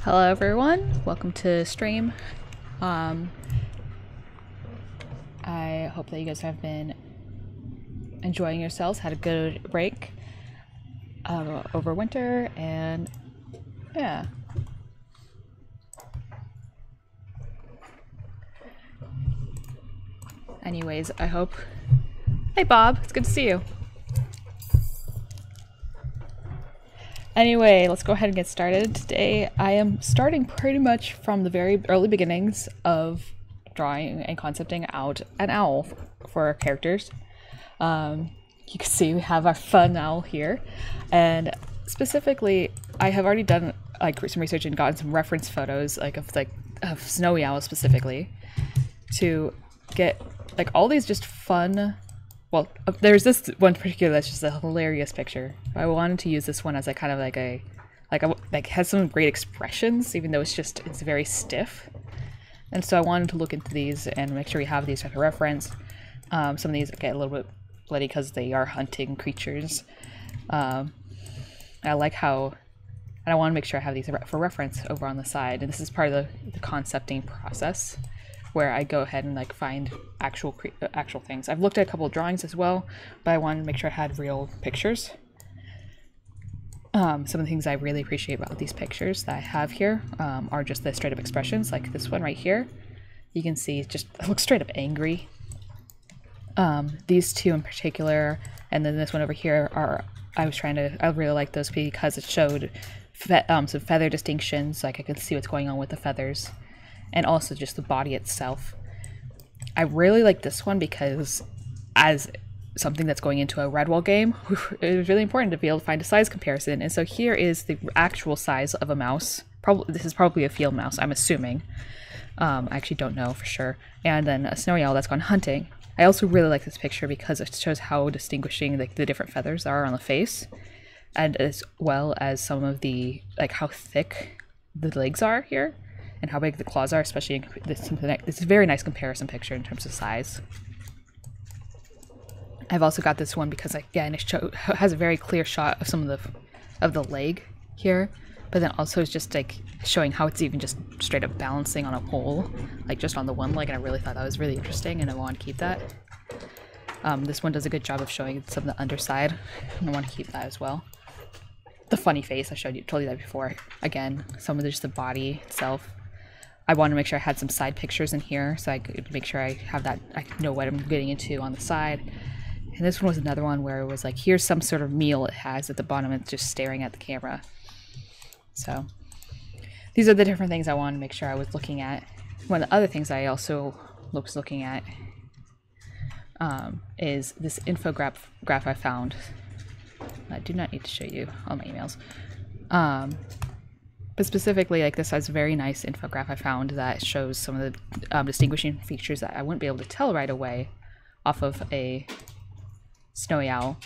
Hello everyone, welcome to stream. I hope that you guys have been enjoying yourselves, had a good break over winter, and yeah. Anyways, I hope... Hey Bob, it's good to see you. Anyway, let's go ahead and get started. Today I am starting pretty much from the very early beginnings of drawing and concepting out an owl for our characters. You can see we have our fun owl here, and specifically I have already done like some research and gotten some reference photos of snowy owls specifically to get like all these just fun. Well, there's this one particular that's just a hilarious picture. I wanted to use this one as a kind of like has some great expressions, even though it's very stiff. And so I wanted to look into these and make sure we have these as a reference. Some of these get a little bit bloody because they are hunting creatures. I like how, and I want to make sure I have these for reference over on the side. And this is part of the concepting process, where I go ahead and like find actual things. I've looked at a couple of drawings as well, but I wanted to make sure I had real pictures. Some of the things I really appreciate about these pictures that I have here are just the straight up expressions, like this one right here. You can see it looks straight up angry. These two in particular, and then this one over here I really like those because it showed some feather distinctions, like I could see what's going on with the feathers. And also just the body itself. I really like this one because as something that's going into a Redwall game, it was really important to be able to find a size comparison. And so here is the actual size of a mouse. This is probably a field mouse, I'm assuming. I actually don't know for sure. And then a snowy owl that's gone hunting. I also really like this picture because it shows how distinguishing the different feathers are on the face. And as well as some of the, how thick the legs are here. And how big the claws are, especially in this is a very nice comparison picture in terms of size. I've also got this one because again it has a very clear shot of some of the leg here, but then also it's just like showing how it's even just straight up balancing on a pole, like just on the one leg, and I really thought that was really interesting, and I want to keep that. This one does a good job of showing some of the underside, and I want to keep that as well. The funny face I told you that before. Again, some of just the body itself. I want to make sure I had some side pictures in here so I could make sure I have that, I know what I'm getting into on the side. And this one was another one where it was like, here's some sort of meal it has at the bottom, it's just staring at the camera. So these are the different things I wanted to make sure I was looking at. One of the other things I also was looking at is this infograph I found. I do not need to show you all my emails. But specifically, this has a very nice infograph I found that shows some of the distinguishing features that I wouldn't be able to tell right away off of a snowy owl.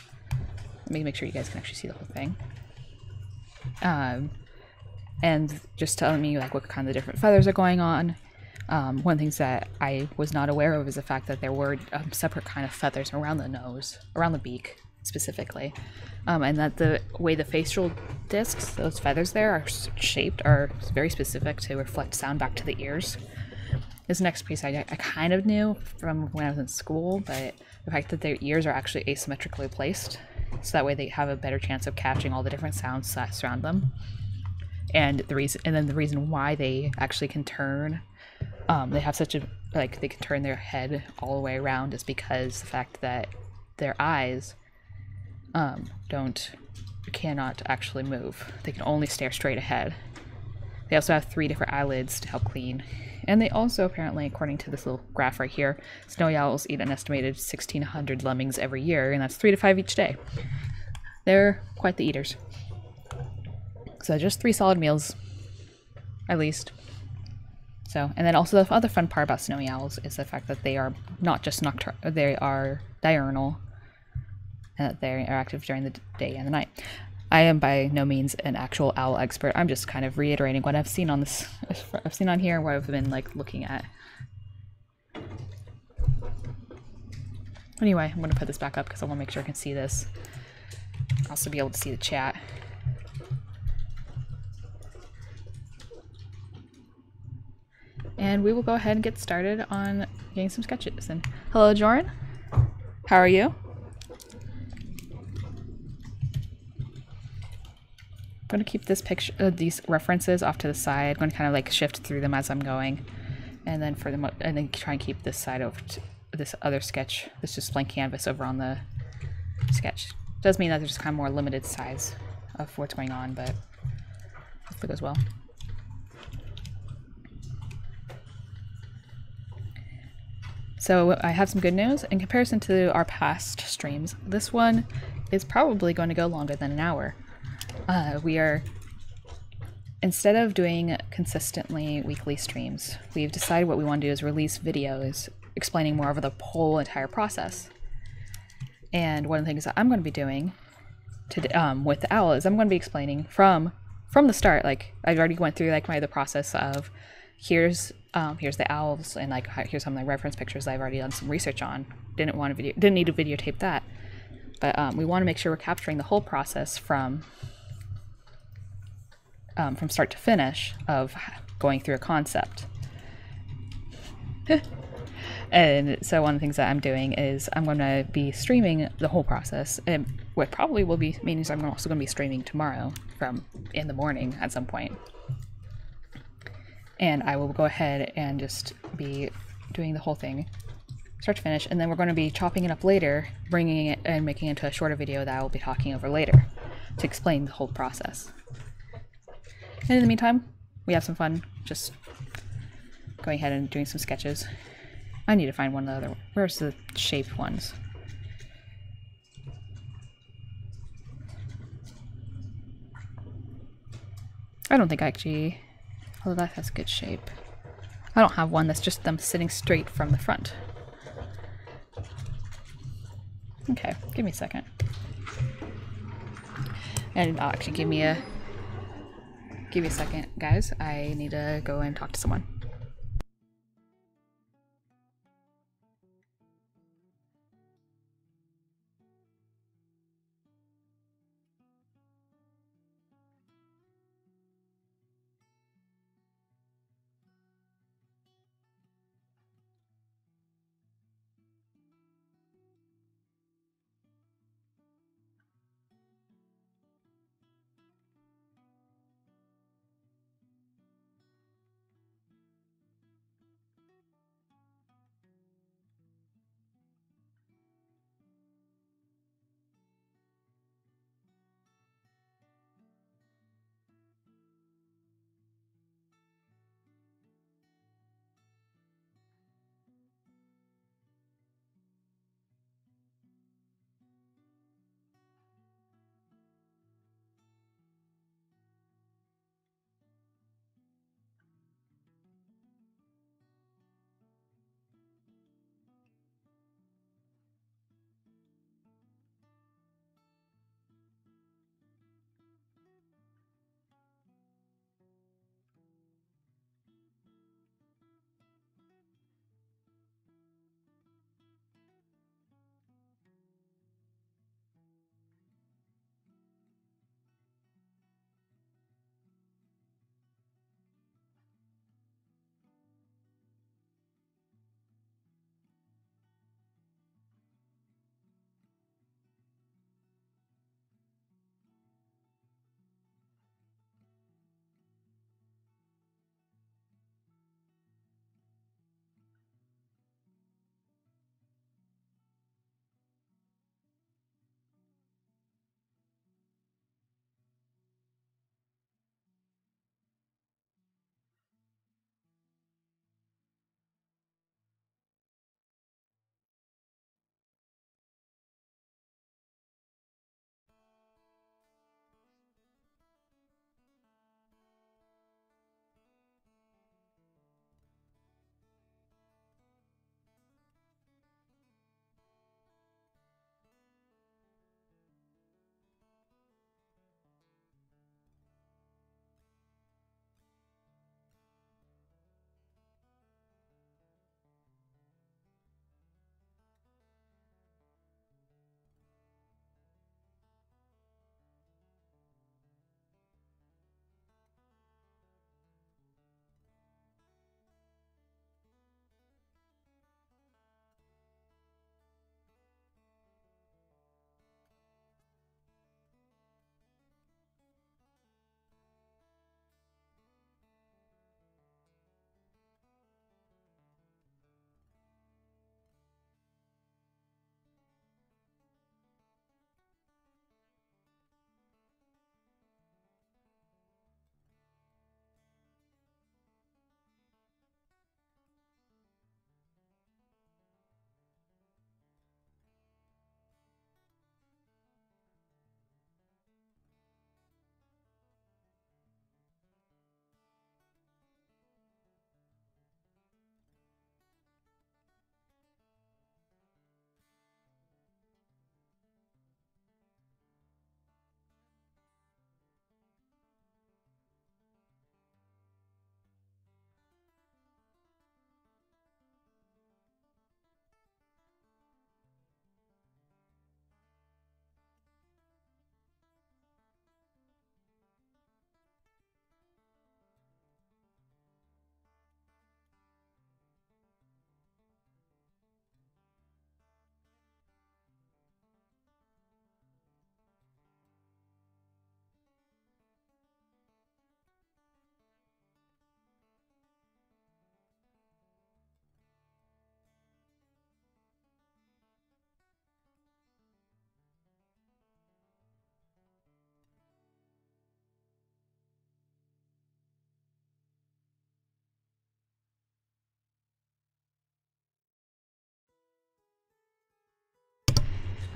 Let me make sure you guys can actually see the whole thing. And just telling me what kind of different feathers are going on. One of the things that I was not aware of is the fact that there were separate kind of feathers around the nose, around the beak specifically. And that the way the facial discs, those feathers there, are shaped are very specific to reflect sound back to the ears. This next piece I kind of knew from when I was in school, but the fact that their ears are actually asymmetrically placed, so that way they have a better chance of catching all the different sounds that surround them. And the reason why they actually can turn, they have such a they can turn their head all the way around is because the fact that their eyes cannot actually move. They can only stare straight ahead. They also have 3 different eyelids to help clean. And they also, apparently, according to this little graph right here, snowy owls eat an estimated 1,600 lemmings every year, and that's 3 to 5 each day. They're quite the eaters. So just 3 solid meals, at least. So, and then also the other fun part about snowy owls is the fact that they are not just nocturnal, they are diurnal. They're active during the day and the night. I am by no means an actual owl expert. I'm just kind of reiterating what I've seen on this. I've seen on here, what I've been looking at. Anyway, I'm going to put this back up because I want to make sure I can see this. Also be able to see the chat. we will go ahead and get started on getting some sketches. And hello, Joran. How are you? I'm going to keep this picture, these references off to the side. I'm going to kind of like shift through them as I'm going, and then and then try and keep this side over to this other sketch. This just blank canvas over on the sketch. Does mean that there's kind of more limited size of what's going on, but hopefully it goes well. So I have some good news. In comparison to our past streams, this one is probably going to go longer than an hour. We are, instead of doing consistently weekly streams, we've decided what we want to do is release videos explaining more of the whole entire process. And one of the things that I'm going to be doing with the owl is I'm going to be explaining from the start. Like I already went through like the process of here's the owls, and like here's some of the reference pictures that I've already done some research on. Didn't need to videotape that, but we want to make sure we're capturing the whole process from start to finish of going through a concept. And so one of the things that I'm doing is I'm going to be streaming the whole process, and what probably will be means I'm also going to be streaming tomorrow in the morning at some point. And I will go ahead and just be doing the whole thing start to finish, and then we're going to be chopping it up later, bringing it and making it into a shorter video that I will be talking over later to explain the whole process. And in the meantime, we have some fun just going ahead and doing some sketches. I need to find one of the other. Where's the shaped ones? I don't think I actually... Oh, that has good shape. I don't have one that's just them sitting straight from the front. Okay, give me a second. And actually give me a second, guys. I need to go and talk to someone.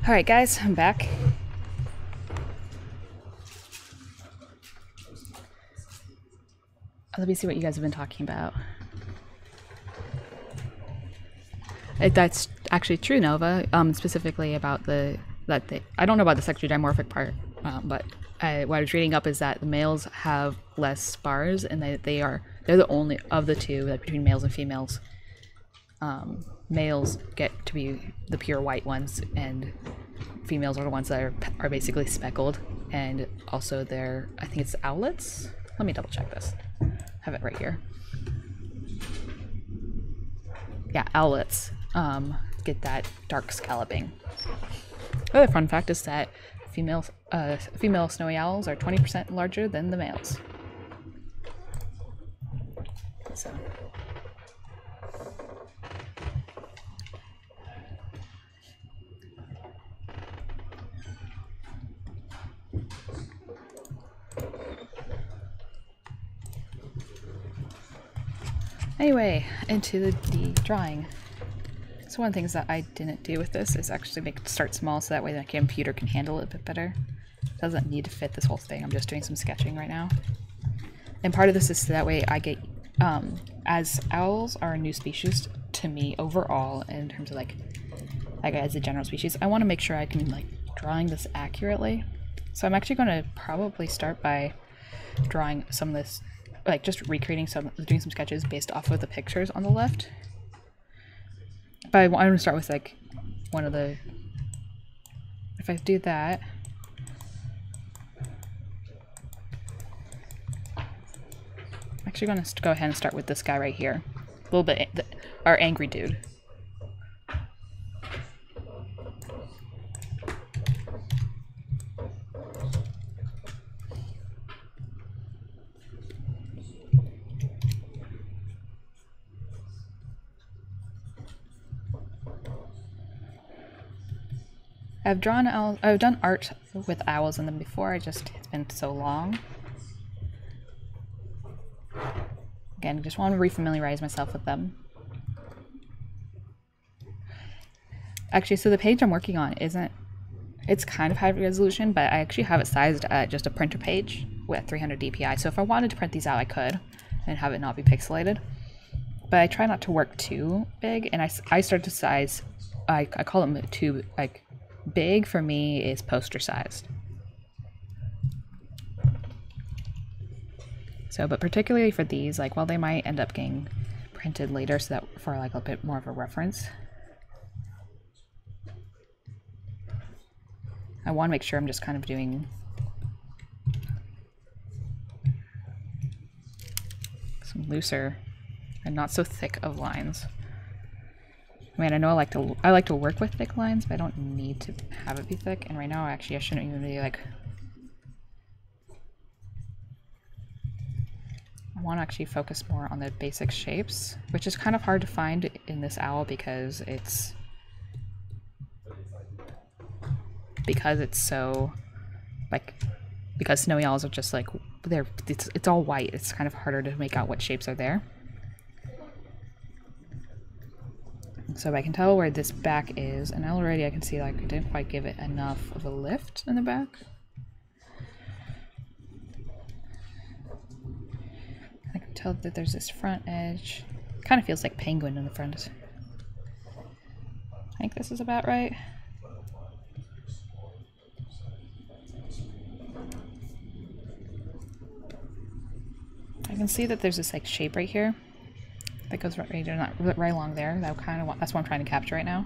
Alright guys, I'm back. Let me see what you guys have been talking about. That's actually true, Nova. Specifically about I don't know about the sexually dimorphic part, but what I was reading up is that the males have less spars, and they're the only of the two, like between males and females. Males get to be the pure white ones, and females are the ones that are basically speckled, and also I think it's owlets. Let me double check this. I have it right here. Yeah, owlets get that dark scalloping. Another fun fact is that female snowy owls are 20% larger than the males. So. Anyway, into the drawing. So one of the things that I didn't do with this is actually make it start small so that way the computer can handle it a bit better. It doesn't need to fit this whole thing. I'm just doing some sketching right now. And part of this is so that way I get, as owls are a new species to me overall in terms of like as a general species, I want to make sure I can like drawing this accurately. So I'm actually going to probably start by drawing some of this, like just recreating doing some sketches based off of the pictures on the left. But I want to start with like one of the, if I do that, I'm actually going to go ahead and start with this guy right here. A little bit, our angry dude. I've done art with owls in them before, it's been so long. Again, just want to refamiliarize myself with them. Actually, so the page I'm working on it's kind of high resolution, but I actually have it sized at just a printer page with 300 DPI. So if I wanted to print these out, I could, and have it not be pixelated. But I try not to work too big, and I start to size, I call them too, like, big for me is poster sized. So, but particularly for these, like, while they might end up getting printed later, so that for like a bit more of a reference, I want to make sure I'm just kind of doing some looser and not so thick of lines. I mean, I know I like to work with thick lines, but I don't need to have it be thick. And right now, actually, I shouldn't even be like. I want to actually focus more on the basic shapes, which is kind of hard to find in this owl because it's so like because snowy owls are just like it's all white. It's kind of harder to make out what shapes are there. So I can tell where this back is, and already I can see like I didn't quite give it enough of a lift in the back. I can tell that there's this front edge. Kind of feels like penguin in the front. I think this is about right. I can see that there's this like shape right here that goes right along there. That's what I'm trying to capture right now.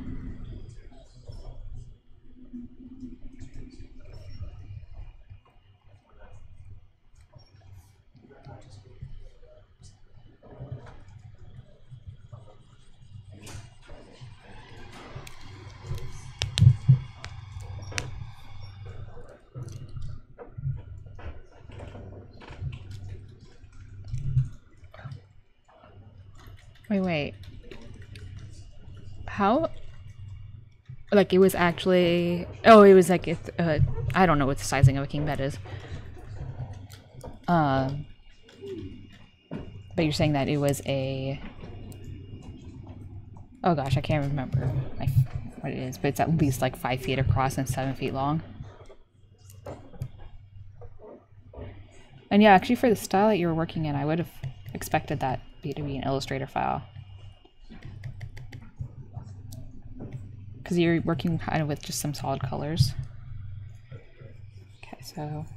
Wait. How? Like, it was actually... Oh, it was like... I don't know what the sizing of a king bed is. But you're saying that it was a... Oh gosh, I can't remember. what it is, but it's at least like 5 feet across and 7 feet long. And yeah, actually for the style that you were working in, I would have expected that to be an Illustrator file. Because you're working kind of with just some solid colors. Okay, so...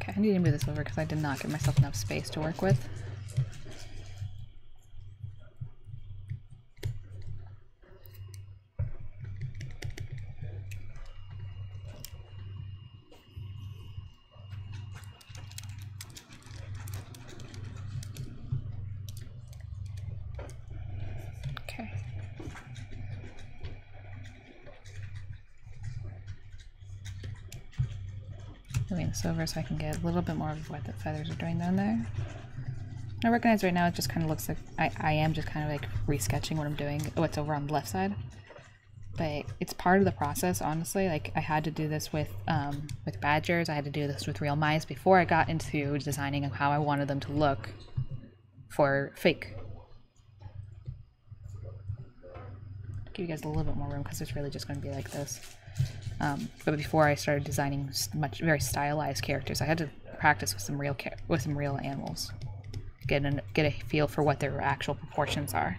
Okay, I need to move this over because I did not give myself enough space to work with. Moving this over so I can get a little bit more of what the feathers are doing down there. I recognize right now it just kind of looks like I am just kind of like resketching what I'm doing, what's over on the left side. But it's part of the process, honestly. Like I had to do this with badgers, I had to do this with real mice before I got into designing how I wanted them to look for fake. Give you guys a little bit more room because it's really just going to be like this. But before I started designing very stylized characters, I had to practice with some real animals, get a feel for what their actual proportions are.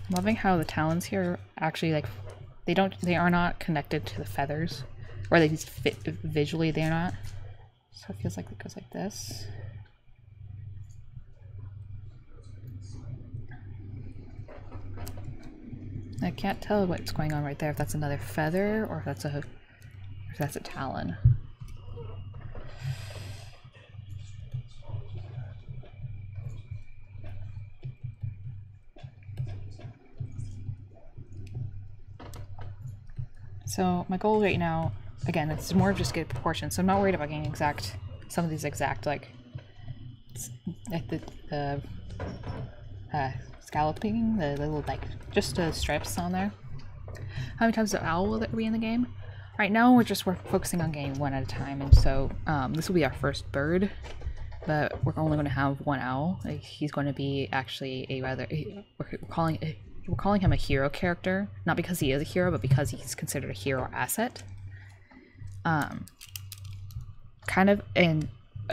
I'm loving how the talons here actually they are not connected to the feathers, or at least visually they're not. So it feels like it goes like this. I can't tell what's going on right there, if that's another feather or if that's a talon. So my goal right now, again, it's more of just get proportions. So I'm not worried about getting some of these exact like the scalloping, the little like just strips on there. How many times the owl will there be in the game? Right now we're focusing on getting one at a time, and so this will be our first bird, but we're only going to have one owl. Like, he's going to be actually we're calling him a hero character, not because he is a hero, but because he's considered a hero asset. Kind of in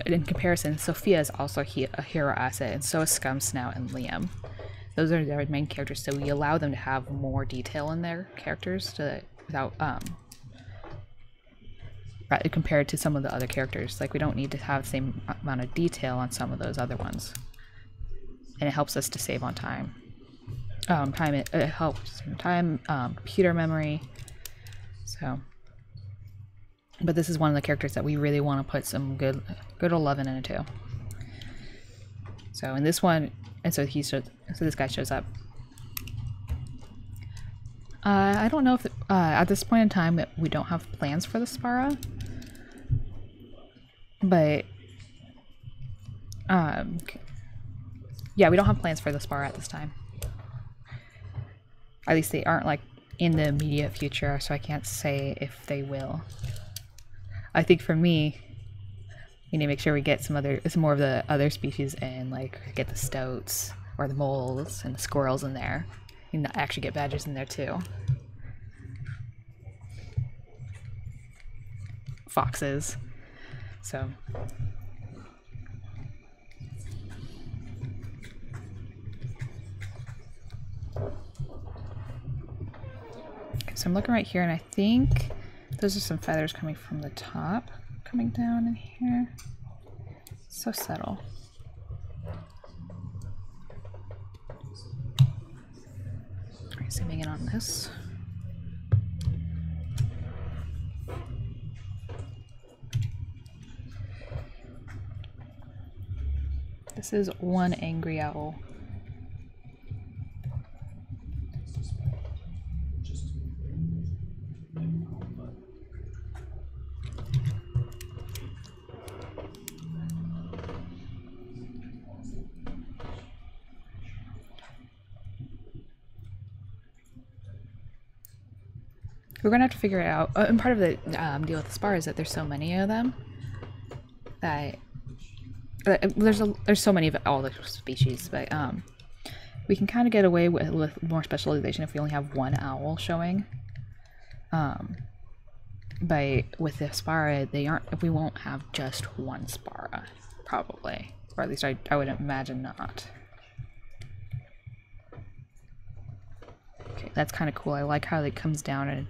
comparison, Sophia is also a hero asset, and so is Scum, Snout, and Liam. Those are their main characters, so we allow them to have more detail in their characters without compared to some of the other characters. Like, we don't need to have the same amount of detail on some of those other ones, and it helps us to save on time. It helps time, computer memory. So, but this is one of the characters that we really want to put some good 11 into. So in this one, and so this guy shows up. I don't know if at this point in time we don't have plans for the Spara, but yeah, we don't have plans for the Spara at this time. At least they aren't like in the immediate future, so I can't say if they will. I think for me, we need to make sure we get some more of the other species and like get the stoats or the moles and the squirrels in there. And actually get badgers in there too. Foxes. So. Okay, so I'm looking right here, and I think those are some feathers coming from the top, coming down in here. So subtle. Alright, zooming in on this. This is one angry owl. We're gonna have to figure it out. And part of the deal with the spar is that there's so many of them that there's so many of all the species, but we can kind of get away with more specialization if we only have one owl showing. But with the Spara, we won't have just one Spara, probably. Or at least I would imagine not. Okay, that's kind of cool. I like how it comes down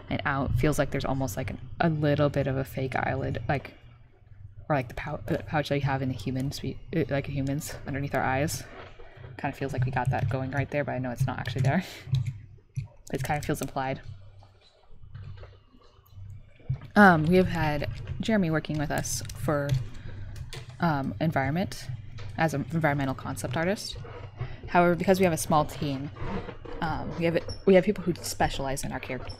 and out. Feels like there's almost like a little bit of a fake eyelid, like, or like the pouch that you have in the humans underneath our eyes. Kind of feels like we got that going right there, but I know it's not actually there. It kind of feels implied. We have had Jeremy working with us for environment as an environmental concept artist. However, because we have a small team, we have people who specialize in our character.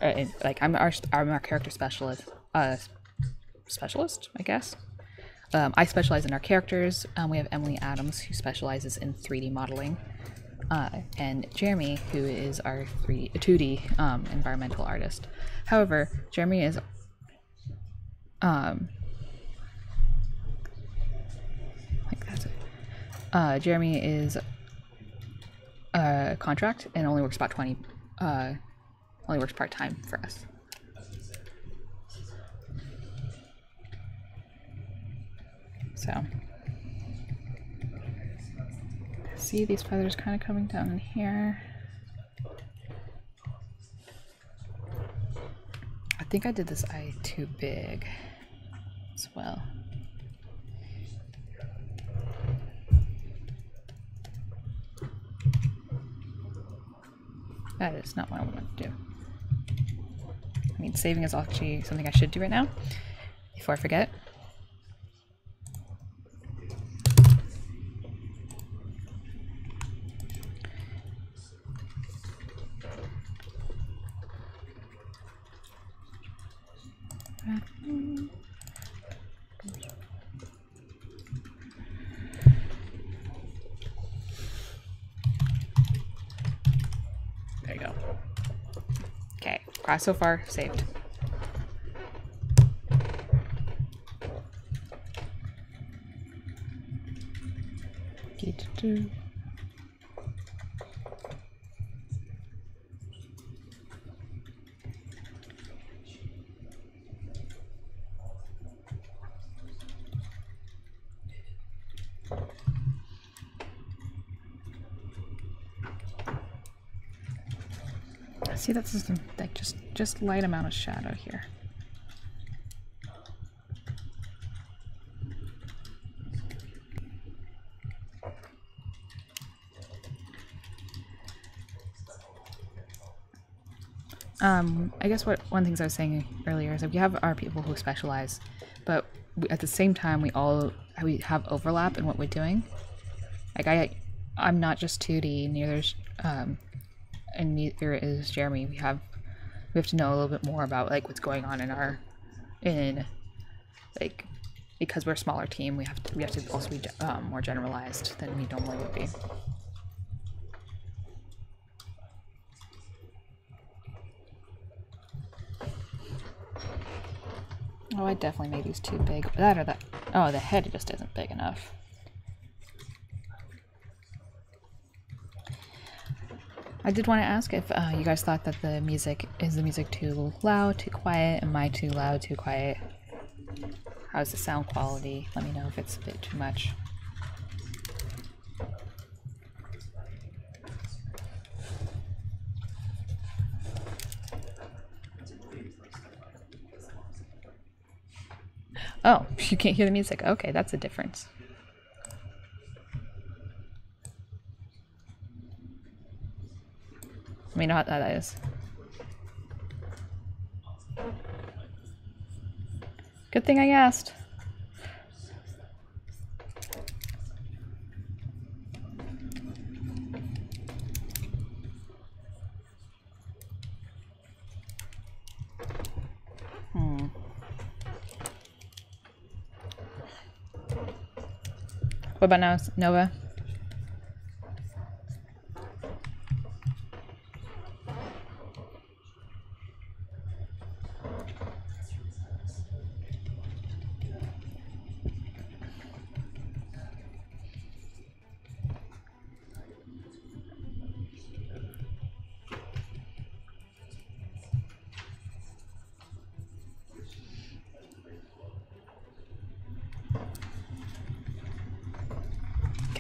I'm our character specialist, I guess. I specialize in our characters. We have Emily Adams, who specializes in 3D modeling, and Jeremy, who is our 2D environmental artist. However, Jeremy is Jeremy is a contract and only works about only works part-time for us. So see these feathers kind of coming down in here. I think I did this eye too big as well. That is not what I want to do. I mean, saving is actually something I should do right now before I forget. There you go. Okay, class so far saved. See, that's just like just light amount of shadow here. I guess one of the things I was saying earlier is that we have our people who specialize, but at the same time we have overlap in what we're doing. Like I'm not just 2D, and neither is Jeremy. We have to know a little bit more about like what's going on because we're a smaller team. We have to also be more generalized than we normally would be. Oh, I definitely made these too big. Oh, the head just isn't big enough. I did want to ask if you guys thought that the music too loud, too quiet? Am I too loud, too quiet? How's the sound quality? Let me know if it's a bit too much. Oh, you can't hear the music. Okay, that's a difference. Let me know how that is. Good thing I asked. What about now, Nova?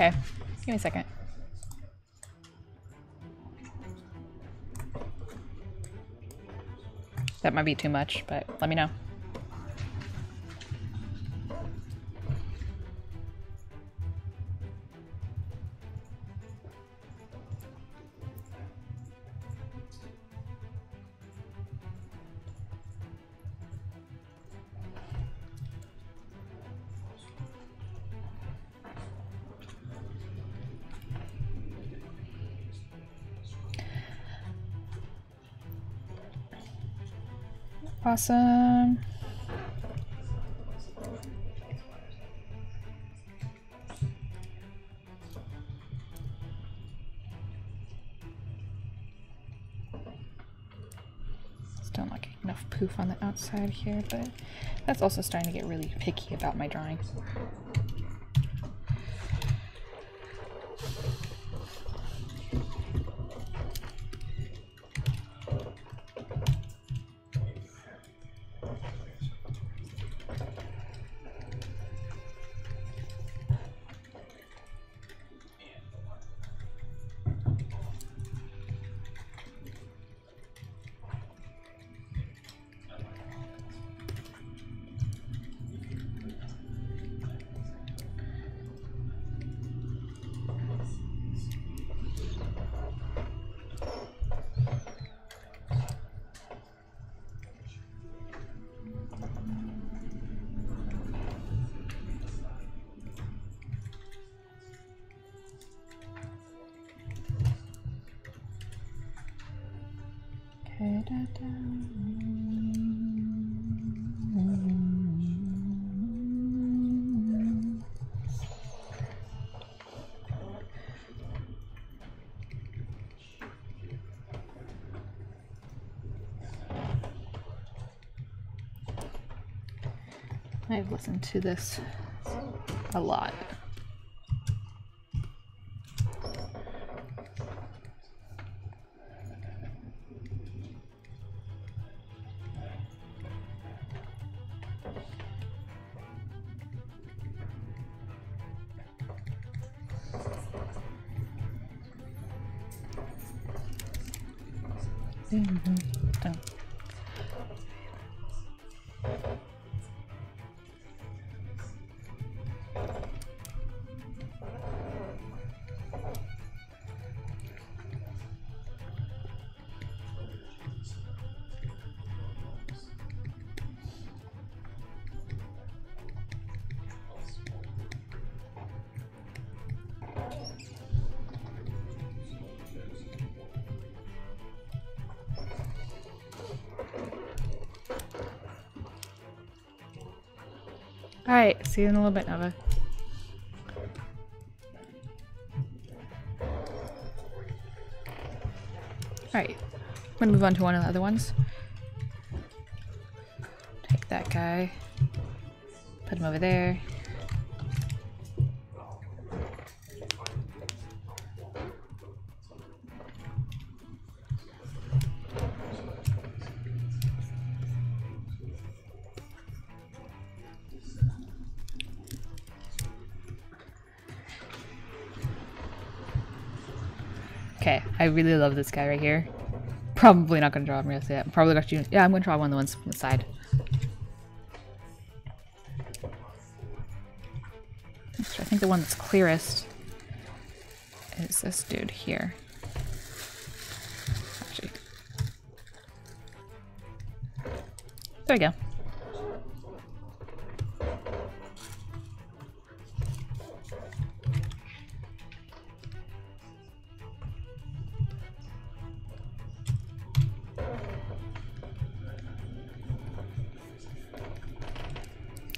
Okay, give me a second. That might be too much, but let me know. Awesome. Still not getting enough poof on the outside here, but that's also starting to get really picky about my drawing. I've listened to this a lot. Alright, see you in a little bit, Nova. Alright, I'm gonna move on to one of the other ones. Take that guy, put him over there. Okay, I really love this guy right here. Probably not gonna draw him real yet. I'm probably gonna yeah, I'm gonna draw one of the ones from the side. I think the one that's clearest is this dude here. Actually. There we go.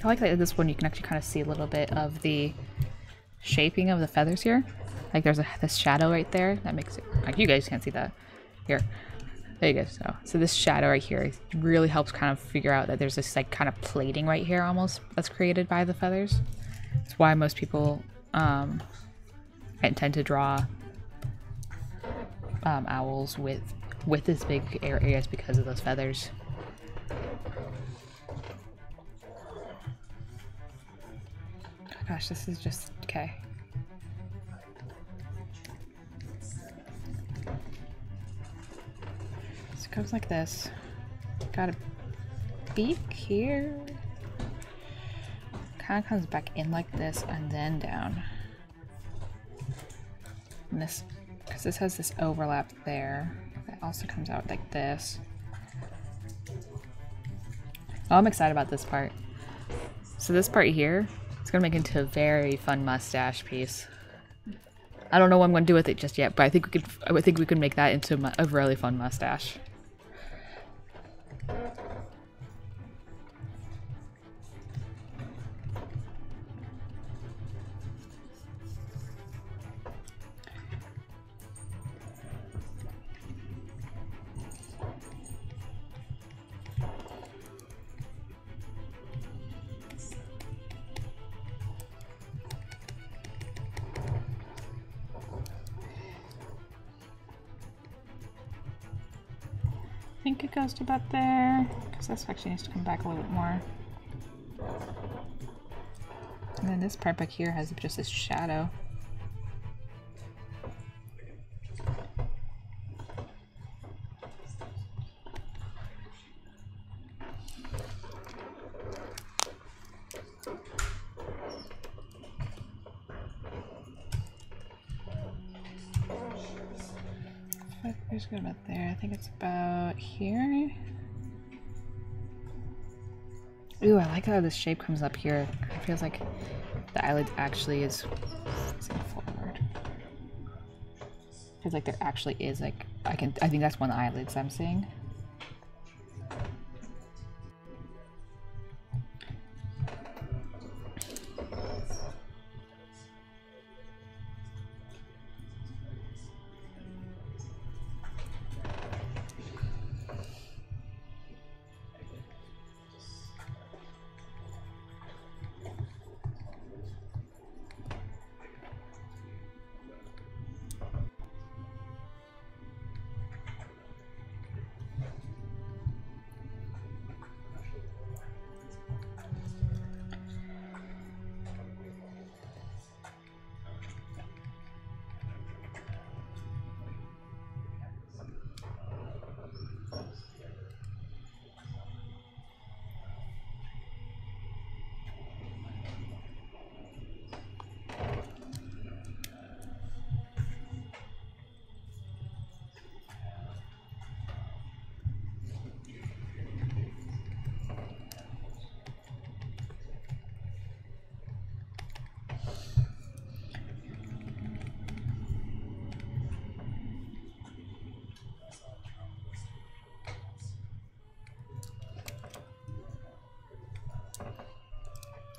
I like that this one you can actually kind of see a little bit of the shaping of the feathers here. Like there's this shadow right there that makes it, like you guys can't see that. Here, there you go. So this shadow right here really helps kind of figure out that there's this like kind of plating right here almost that's created by the feathers. That's why most people tend to draw owls with this big areas because of those feathers. Gosh, this is just okay. it goes like this. Got a beak here. Kind of comes back in like this and then down. And this, because this has this overlap there. It also comes out like this. Oh, I'm excited about this part. So this part here, it's gonna make it into a very fun mustache piece. I don't know what I'm gonna do with it just yet, but I think we could make that into a really fun mustache. I think it goes to about there, because this actually needs to come back a little bit more. And then this part back here has just this shadow. Where's it about there? I think it's about here. Ooh, I like how this shape comes up here. It feels like the eyelid actually is facing forward. Feels like there actually is like I think that's one of the eyelids I'm seeing.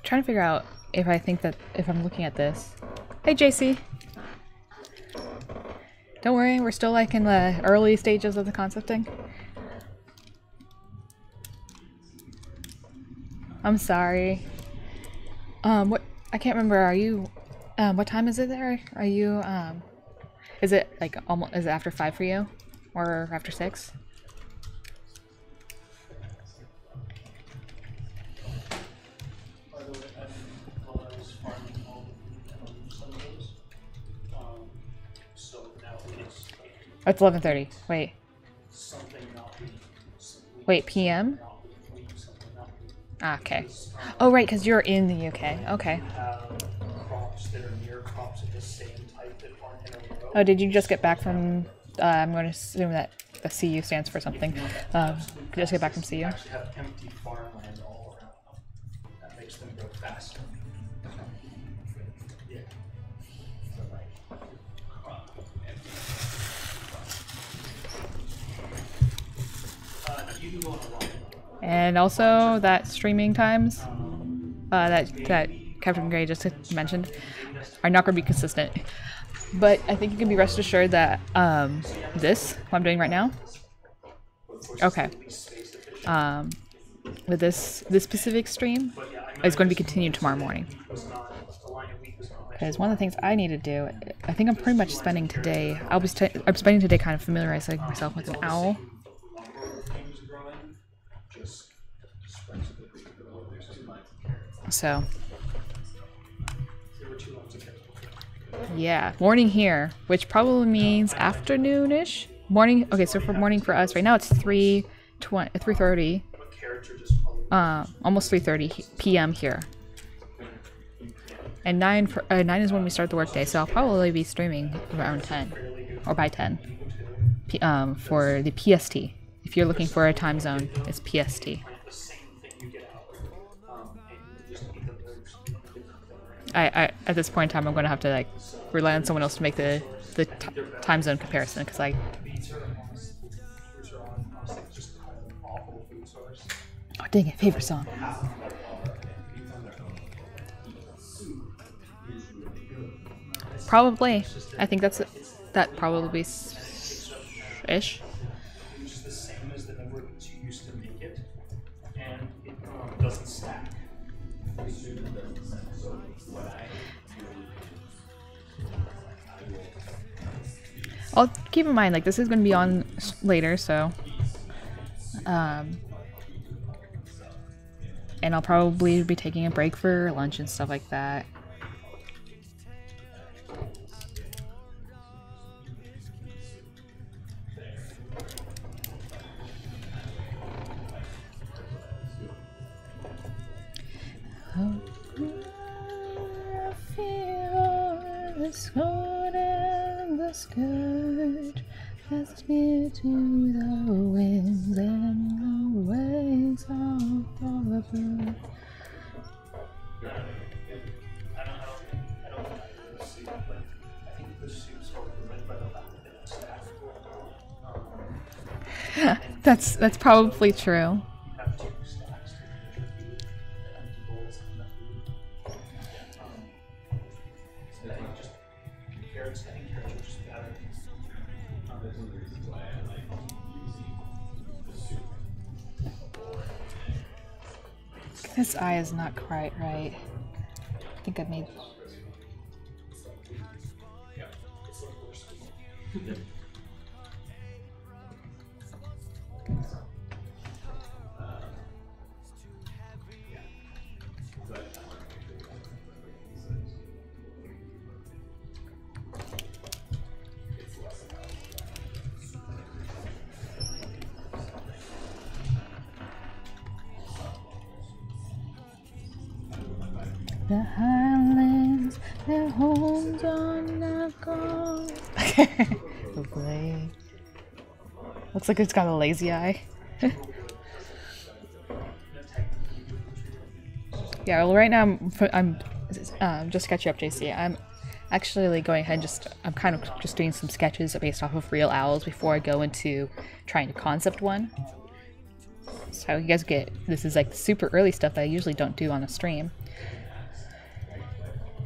Trying to figure out if I think that if I'm looking at this. Hey JC. Don't worry, we're still like in the early stages of the concepting. I'm sorry. What I can't remember, are you what time is it there? Are you is it like almost is it after 5 for you? Or after 6? Oh, it's 11:30. Wait. Wait, PM? Ah, okay. Oh, right, because you're in the UK. Okay. Oh, did you just get back from... I'm going to assume that the CU stands for something. Just get back from CU? And also that streaming times that Captain Gray just mentioned are not going to be consistent. But I think you can be rest assured that this, what I'm doing right now, okay, with this specific stream is going to be continued tomorrow morning. Because one of the things I need to do, I think I'm pretty much spending today, I'm spending today kind of familiarizing myself with an owl. So, yeah, morning here, which probably means afternoon-ish morning. Okay, so for morning for us right now it's 3:30, almost 3:30 p.m. here, and 9 is when we start the workday. So I'll probably be streaming around 10 or by 10 for the PST. If you're looking for a time zone, it's PST. I at this point in time, I'm going to have to like rely on someone else to make the time zone comparison because I. Oh dang it! Favorite song. Probably. I think that probably ish. I'll keep in mind, like, this is going to be on later, so... and I'll probably be taking a break for lunch and stuff like that. The scourge cast me to the winds and the waves of the blue. That's probably true. This eye is not quite right. I think I made... The Highlands, their homes are not gone. Okay. Looks like it's got a lazy eye. Yeah, well, right now I'm just to catch you up, JC. I'm actually going ahead and I'm kind of just doing some sketches based off of real owls before I go into trying to concept one. So you guys this is like the super early stuff that I usually don't do on a stream.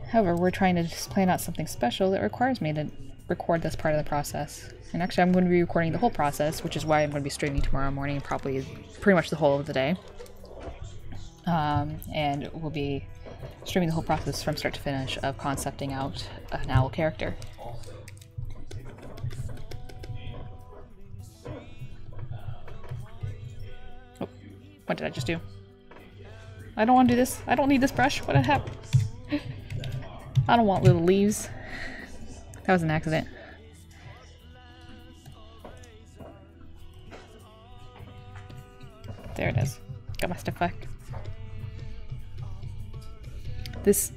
However, we're trying to just plan out something special that requires me to record this part of the process. And actually, I'm going to be recording the whole process, which is why I'm going to be streaming tomorrow morning, probably pretty much the whole of the day. And we'll be streaming the whole process from start to finish of concepting out an owl character. Oh, what did I just do? I don't want to do this. I don't need this brush. What happened? I don't want little leaves. That was an accident. There it is. Got my stuff back. This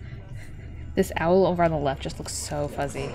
owl over on the left just looks so fuzzy.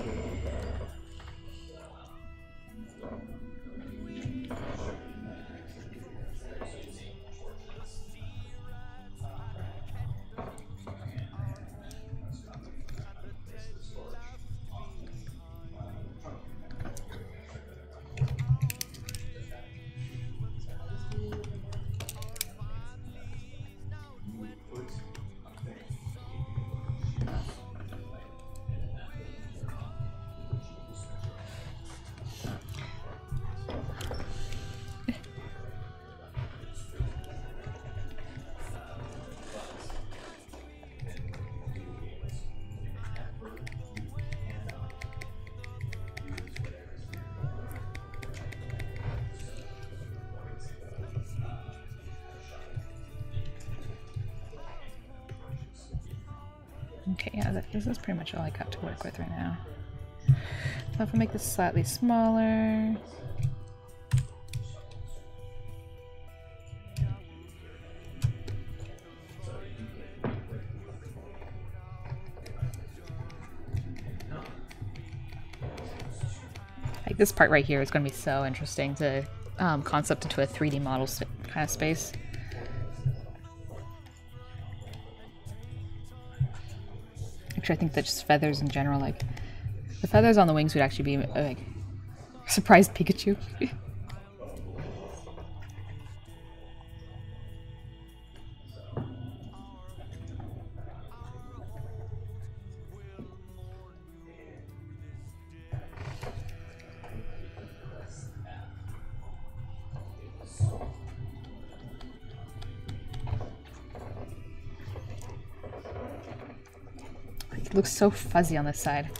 Okay, yeah, this is pretty much all I got to work with right now. So if I make this slightly smaller, This part right here is going to be so interesting to concept into a 3D model kind of space. Actually, I think that just feathers in general, like the feathers on the wings would actually be like surprised Pikachu. It looks so fuzzy on this side.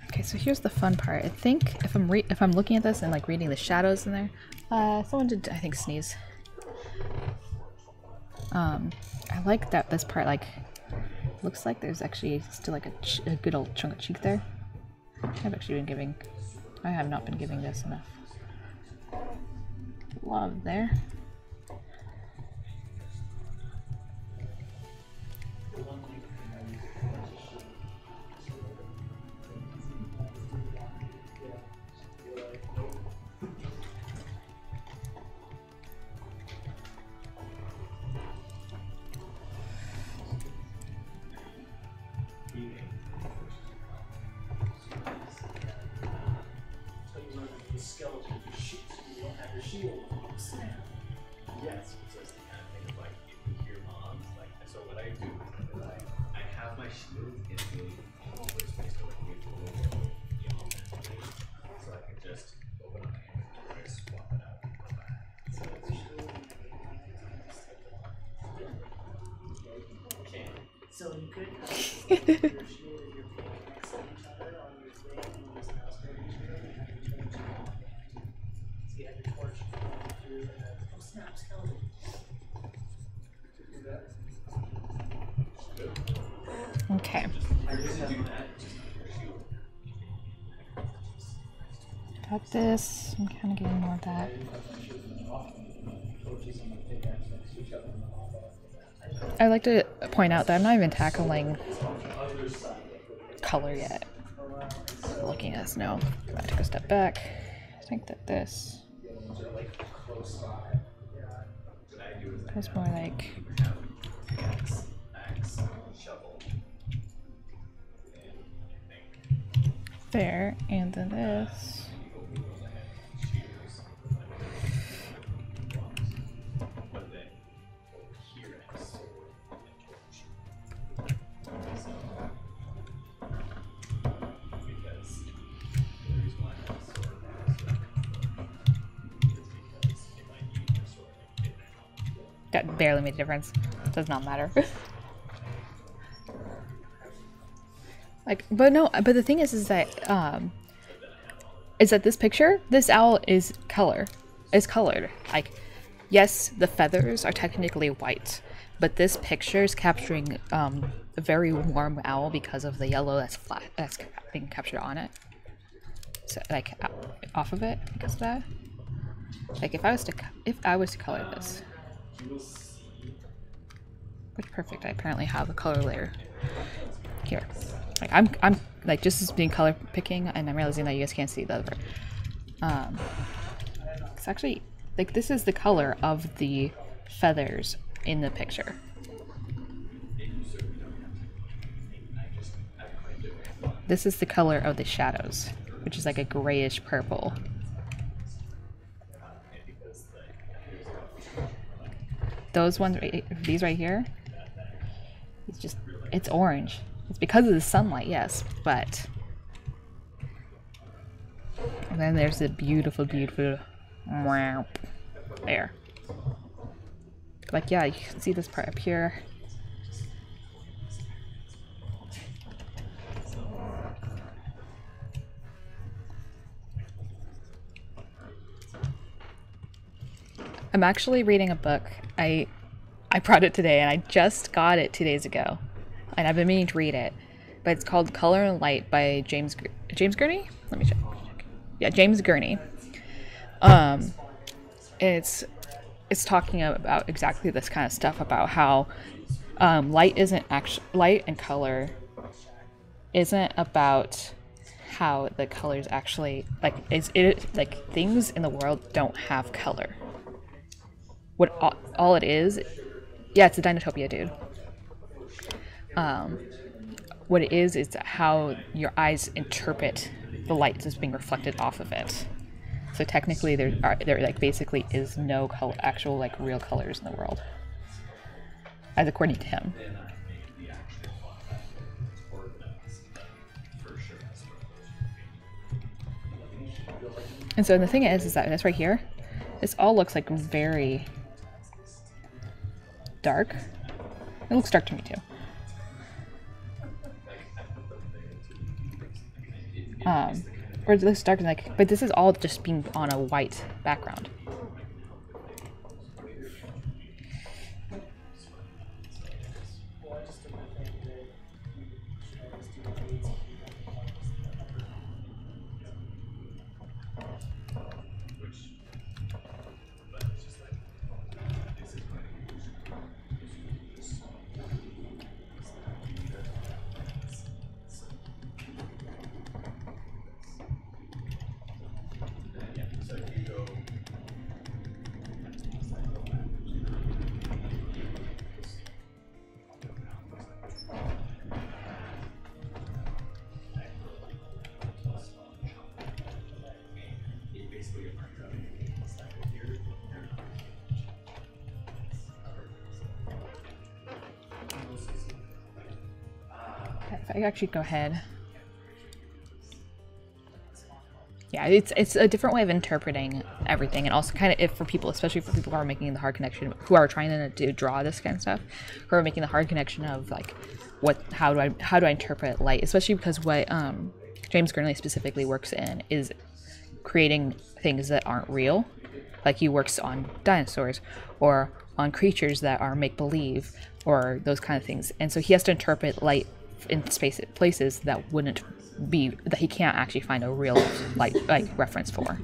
Okay, so here's the fun part. I think if I'm looking at this and like reading the shadows in there, someone did, I think, sneeze. I like that this part like looks like there's actually still like a good old chunk of cheek there. I have not been giving this enough love there. Yes, so it's the kind of thing of like if you hear moms, like so what I do is I have my shield in the always space to like move beyond that space. So I can just open up my inventory, swap it out, and go back. So it's okay. So you could have your shield and your paint next to each other on your thing and use an mouse pad each other and have your change it. So you have your torch through and then snaps skeleton. Okay. Got this. I'm kind of getting more of that. I'd like to point out that I'm not even tackling color yet. Looking at this now. I took a step back. I think that this is more like there, and then this. That barely made a difference. Does not matter. Like, but the thing is that this picture, this owl is colored. Like, yes, the feathers are technically white, but this picture is capturing a very warm owl because of the yellow that's being captured on it. So, like, off of it because of that. Like, if I was to color this, which perfect. I apparently have a color layer here. Like I'm like just as being color picking, and I'm realizing that you guys can't see the other. It's actually like this is the color of the feathers in the picture. This is the color of the shadows, which is like a grayish purple. Those ones, these right here, it's orange. It's because of the sunlight, yes, but... And then there's the beautiful, beautiful... There. Like, yeah, you can see this part up here. I'm actually reading a book. I brought it today, and I just got it 2 days ago. And I've been meaning to read it. But it's called Color and Light by James Gurney? Let me check. Yeah, James Gurney. It's talking about exactly this kind of stuff, about how light and color isn't about how the colors actually like things in the world don't have color. What all it is, yeah, it's a Dinotopia, dude. What it is how your eyes interpret the light that's being reflected off of it. So technically, there like basically is no actual like real colors in the world, as according to him. And so the thing is that this right here, this all looks like very dark. It looks dark to me too. Or it looks dark, like, but this is all just being on a white background. If I actually go ahead. Yeah, it's a different way of interpreting everything, and also kind of for people, especially for people who are making the hard connection, who are trying to draw this kind of stuff, who are making the hard connection of like, how do I interpret light, especially because what James Gurney specifically works in is creating things that aren't real. Like he works on dinosaurs or on creatures that are make-believe or those kind of things, and so he has to interpret light in places that wouldn't be, that he can't actually find a real like reference for.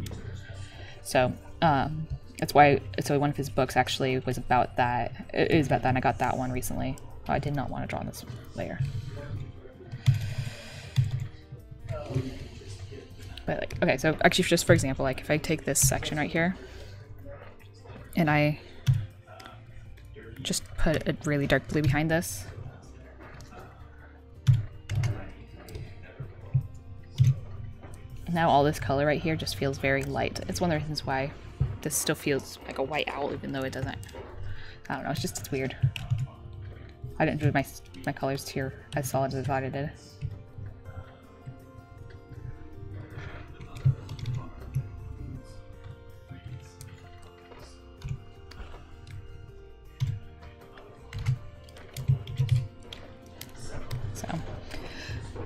So that's why, so one of his books actually was about that. It is about that, and I got that one recently. I did not want to draw this layer, but like, okay, so actually just for example, like if I take this section right here and I just put a really dark blue behind this, now all this color right here just feels very light. It's one of the reasons why this still feels like a white owl, even though it doesn't. I don't know, it's weird. I didn't do my colors here as solid as I thought I did.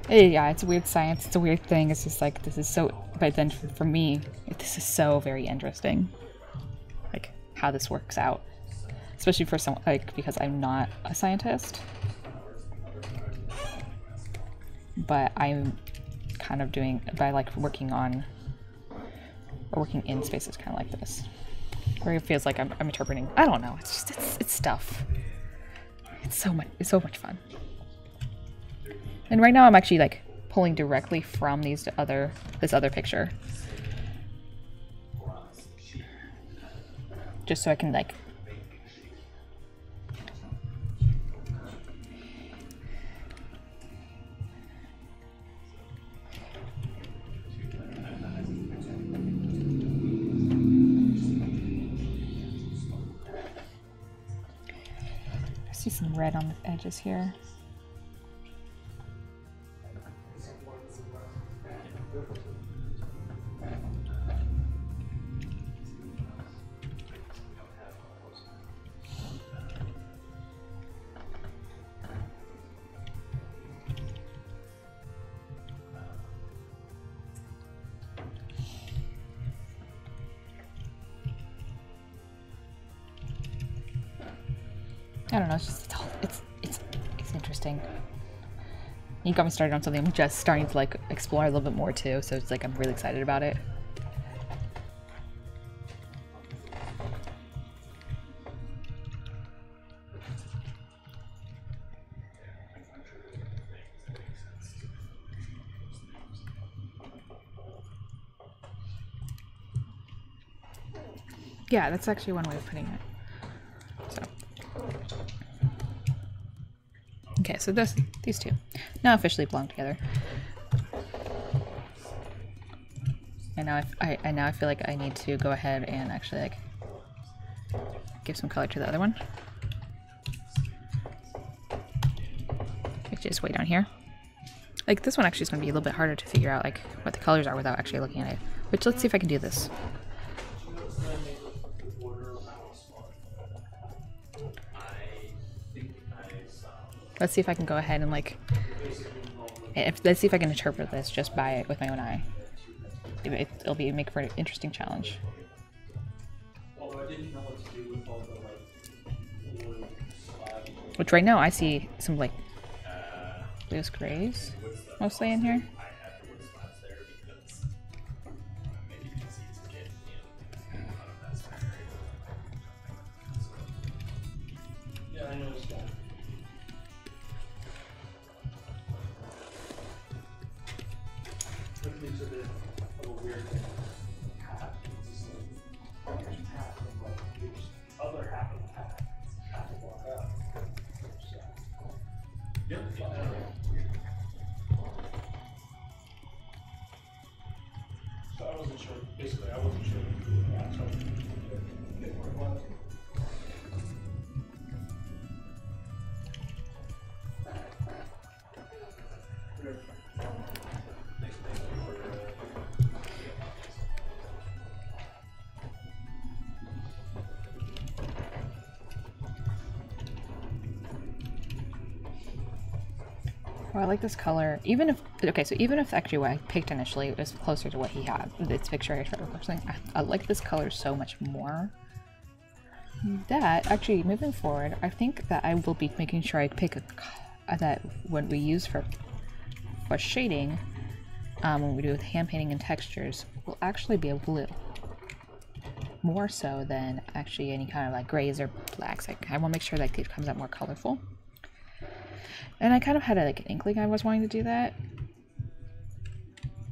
Yeah, it's a weird science. It's a weird thing. It's just like, this is so, but then for me, this is so very interesting. Like how this works out, especially for someone like, because I'm not a scientist, but I'm kind of doing, by like working on, or working in spaces kind of like this, where it feels like I'm interpreting. I don't know. It's just, it's stuff. It's so much fun. And right now I'm actually like pulling directly from this other picture, just so I can like I see some red on the edges here. I don't know, it's interesting. You got me started on something I'm just starting to like explore a little bit more too, so it's like I'm really excited about it. Yeah, that's actually one way of putting it. So. Okay, so these two now officially belong together. And now I feel like I need to go ahead and actually like give some color to the other one, which is way down here. Like this one actually is going to be a little bit harder to figure out like what the colors are without actually looking at it. Which let's see if I can do this. Let's see if I can go ahead and like, let's see if I can interpret this just by it with my own eye. It'll make for an interesting challenge. Which right now I see some like blues grays mostly in here. Yeah, I noticed that. Look into the little weird hat. There's half of like the other half of the hat. Half of block out. So. Yep. So I wasn't sure. Basically, I wasn't sure if you were that. So get more blood. Oh, I like this color. Even if, okay, so even if actually what I picked initially was closer to what he had, this picture I tried recording, I like this color so much more. That, actually, moving forward, I think that I will be making sure I pick that what we use for shading, when we do with hand painting and textures, will actually be a blue. More so than actually any kind of like grays or blacks. Like, I want to make sure that it comes out more colorful. And I kind of had like an inkling I was wanting to do that,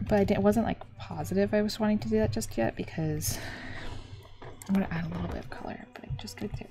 but it wasn't like positive I was wanting to do that just yet because I'm going to add a little bit of color, but just right there.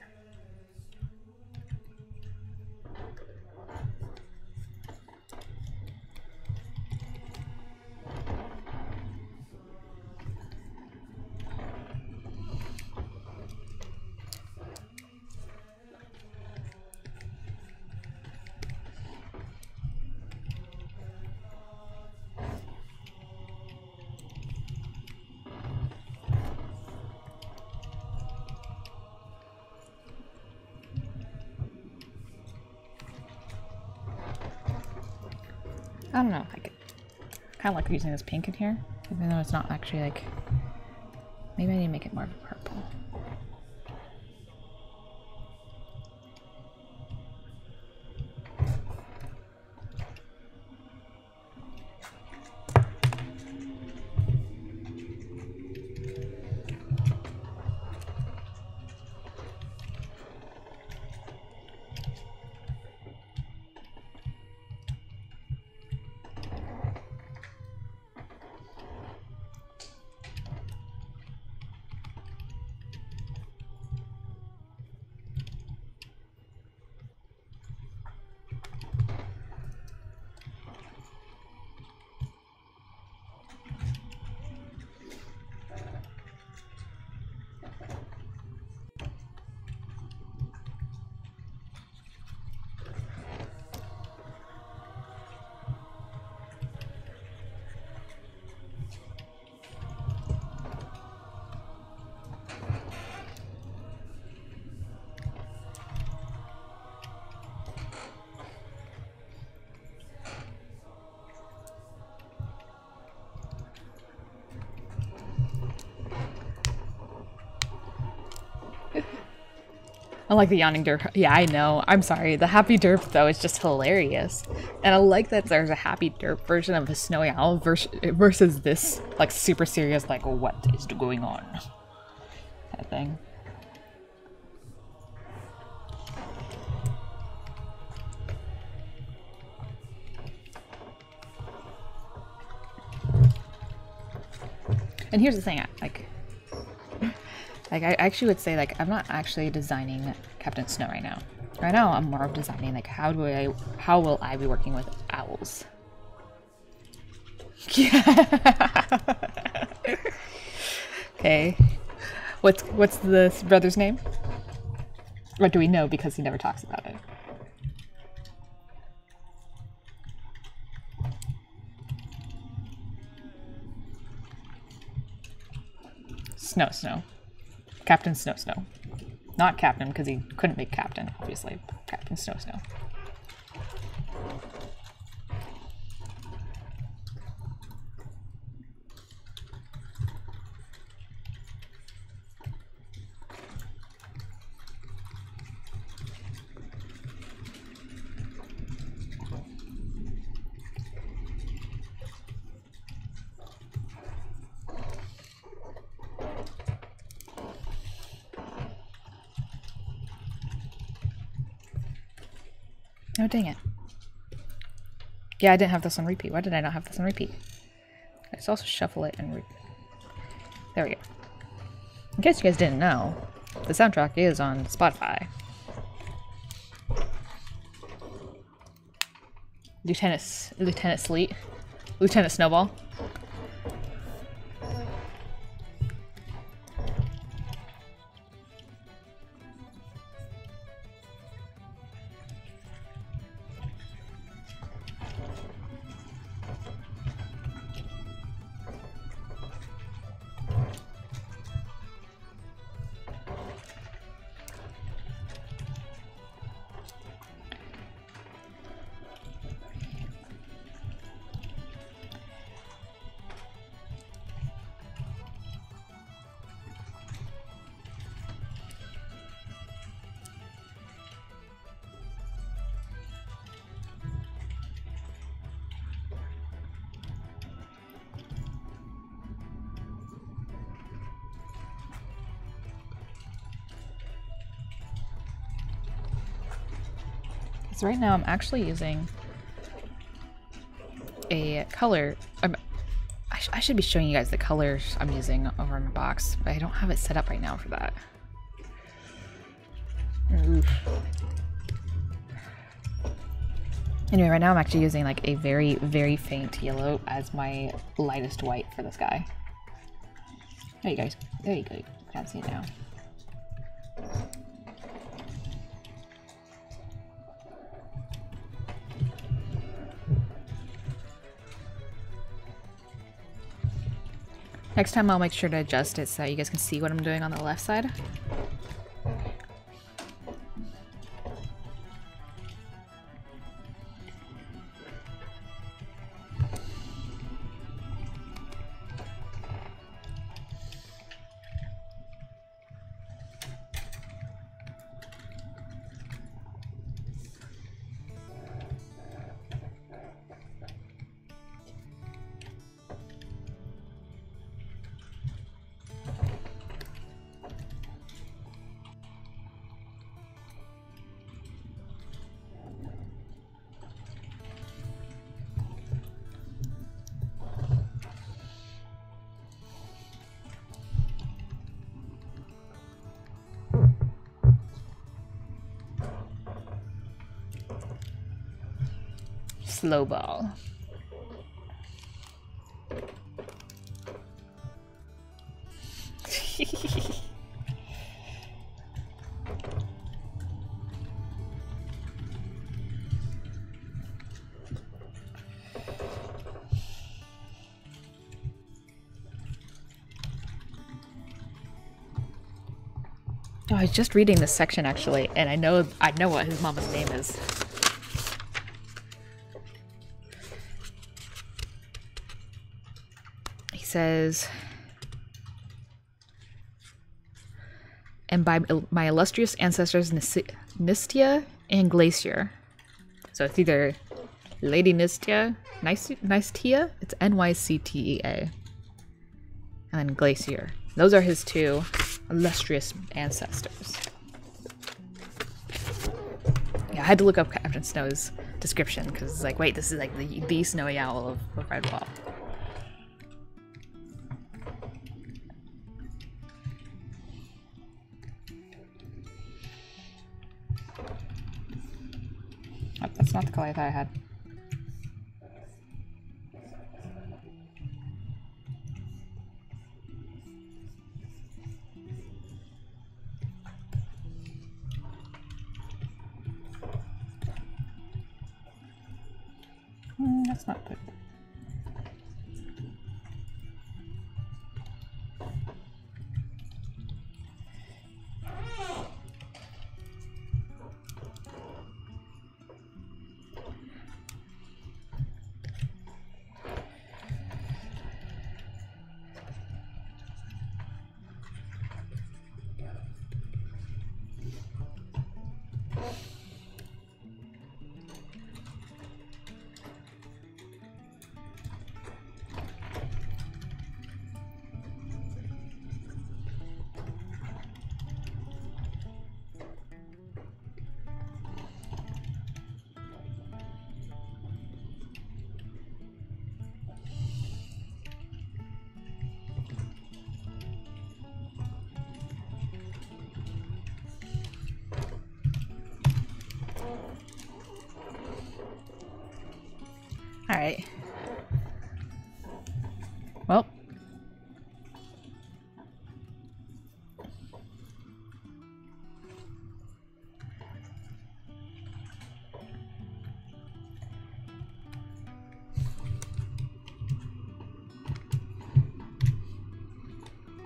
I don't know, I kind of like using this pink in here, even though it's not actually like, maybe I need to make it more of a purple. I like the yawning derp. Yeah, I know. I'm sorry. The happy derp, though, is just hilarious. And I like that there's a happy derp version of a snowy owl versus this, like, super serious, like, what is going on? Kind of thing. And here's the thing, like I actually would say, like, I'm not actually designing Captain Snow right now. Right now, I'm more of designing, like, how will I be working with owls? Yeah. Okay. What's the brother's name? Or do we know because he never talks about it? Snow. Captain Snow. Not Captain, because he couldn't make Captain, obviously. Captain Snow. Oh, dang it. Yeah, I didn't have this on repeat. Why did I not have this on repeat? Let's also shuffle it and there we go. In case you guys didn't know, the soundtrack is on Spotify. Lieutenant Sleet. Lieutenant Snowball. So right now I'm actually using a color. I should be showing you guys the colors I'm using over in my box, but I don't have it set up right now for that. Oof. Anyway, right now I'm actually using like a very, very faint yellow as my lightest white for this guy. There you guys. There you go. You can't see it now. Next time I'll make sure to adjust it so you guys can see what I'm doing on the left side. Slow ball. Oh, I was just reading this section actually, and I know what his mama's name is. He says, and by my illustrious ancestors Nistia and Glacier. So it's either Lady Nistia, Nistia, it's Nyctea, and then Glacier. Those are his two illustrious ancestors. Yeah, I had to look up Captain Snow's description because it's like, wait, this is like the snowy owl of Redwall. Oh, that's not the color I thought I had. That's not good. All right. Well.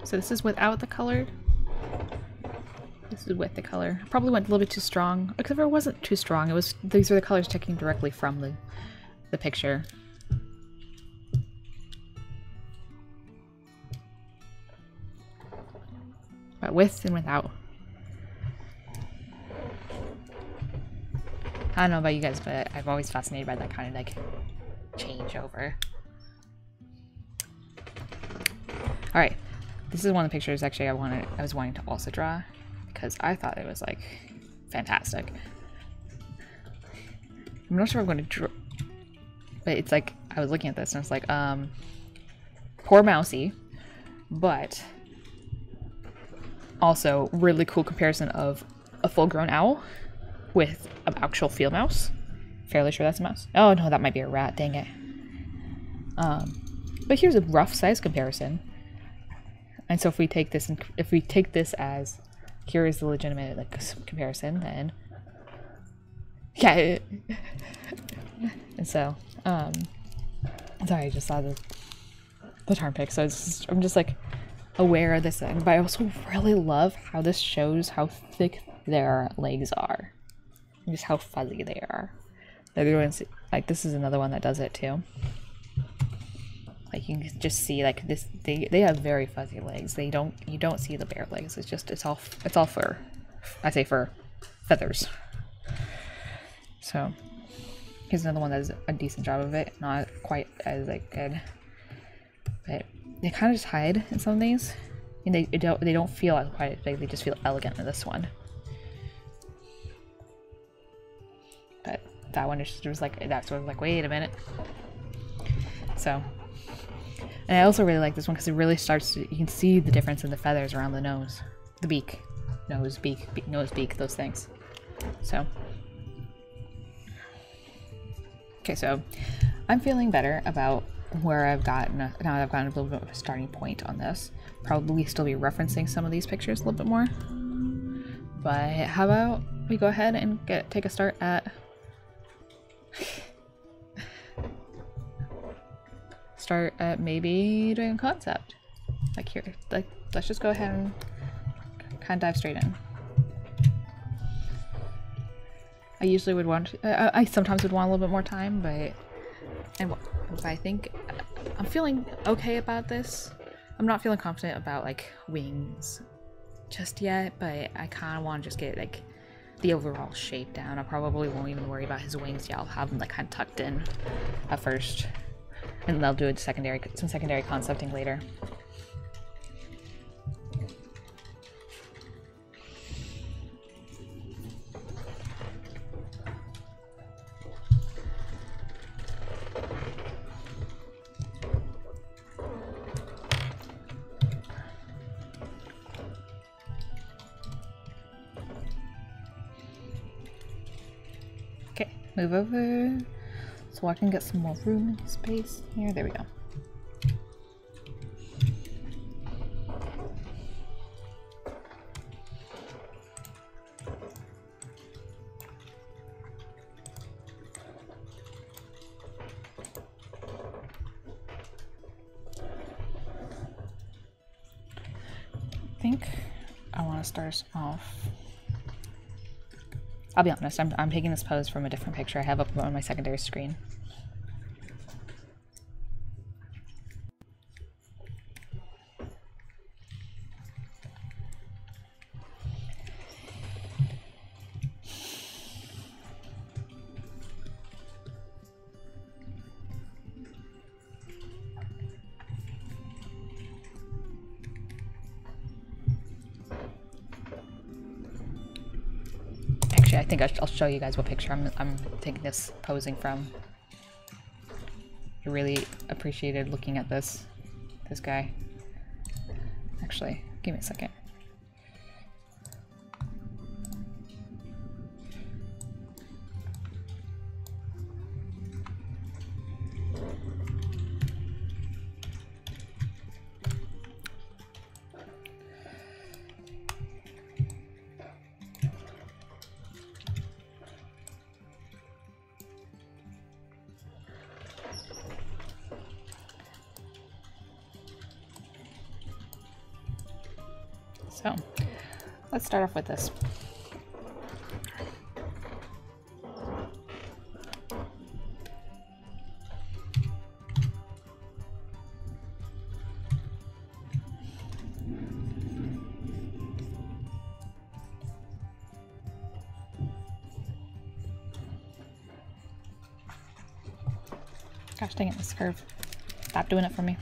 So this is without the color. This is with the color. Probably went a little bit too strong. Except for it wasn't too strong. It was, these are the colors taken directly from the picture. But with and without. I don't know about you guys, but I'm always fascinated by that kind of like changeover. Alright. This is one of the pictures actually I was wanting to also draw because I thought it was like fantastic. I'm not sure I'm going to draw, but it's like I was looking at this and it's like poor Mousy, but also really cool comparison of a full-grown owl with an actual field mouse. Fairly sure that's a mouse. Oh no, that might be a rat. Dang it. But here's a rough size comparison. And so if we take this and if we take this as here is the legitimate like comparison, then yeah. And so sorry, I just saw the turn pick, so I'm just like aware of this thing, but I also really love how this shows how thick their legs are and just how fuzzy they are. Like this is another one that does it too. Like you can just see like this, they have very fuzzy legs. You don't see the bare legs. It's all fur. I say fur, feathers. So here's another one that does a decent job of it. Not quite as like good, but they kind of just hide in some of these, and they don't feel quite big. They just feel elegant in this one. But that one is just like that's sort of like wait a minute. So. And I also really like this one because it really starts to, you can see the difference in the feathers around the nose. The beak. Nose, beak, nose, beak, those things. So. Okay, so I'm feeling better about where I've gotten, now that I've gotten a little bit of a starting point on this. Probably still be referencing some of these pictures a little bit more. But how about we go ahead and take a start at... start at maybe doing a concept. Like here, like let's just go ahead and kind of dive straight in. I usually would want, I sometimes would want a little bit more time, but I think I'm feeling okay about this. I'm not feeling confident about like wings just yet, but I kind of want to just get like the overall shape down. I probably won't even worry about his wings yet. I'll have them like kind of tucked in at first, and they'll do some secondary concepting later. Okay, move over so I can get some more room and space here. There we go. I think I want to start us off. I'll be honest, I'm taking this pose from a different picture I have up on my secondary screen. Actually, I think I'll show you guys what picture I'm taking this posing from. I really appreciated looking at this guy. Actually, give me a second. So, let's start off with this. Gosh dang it, this curve. Stop doing it for me.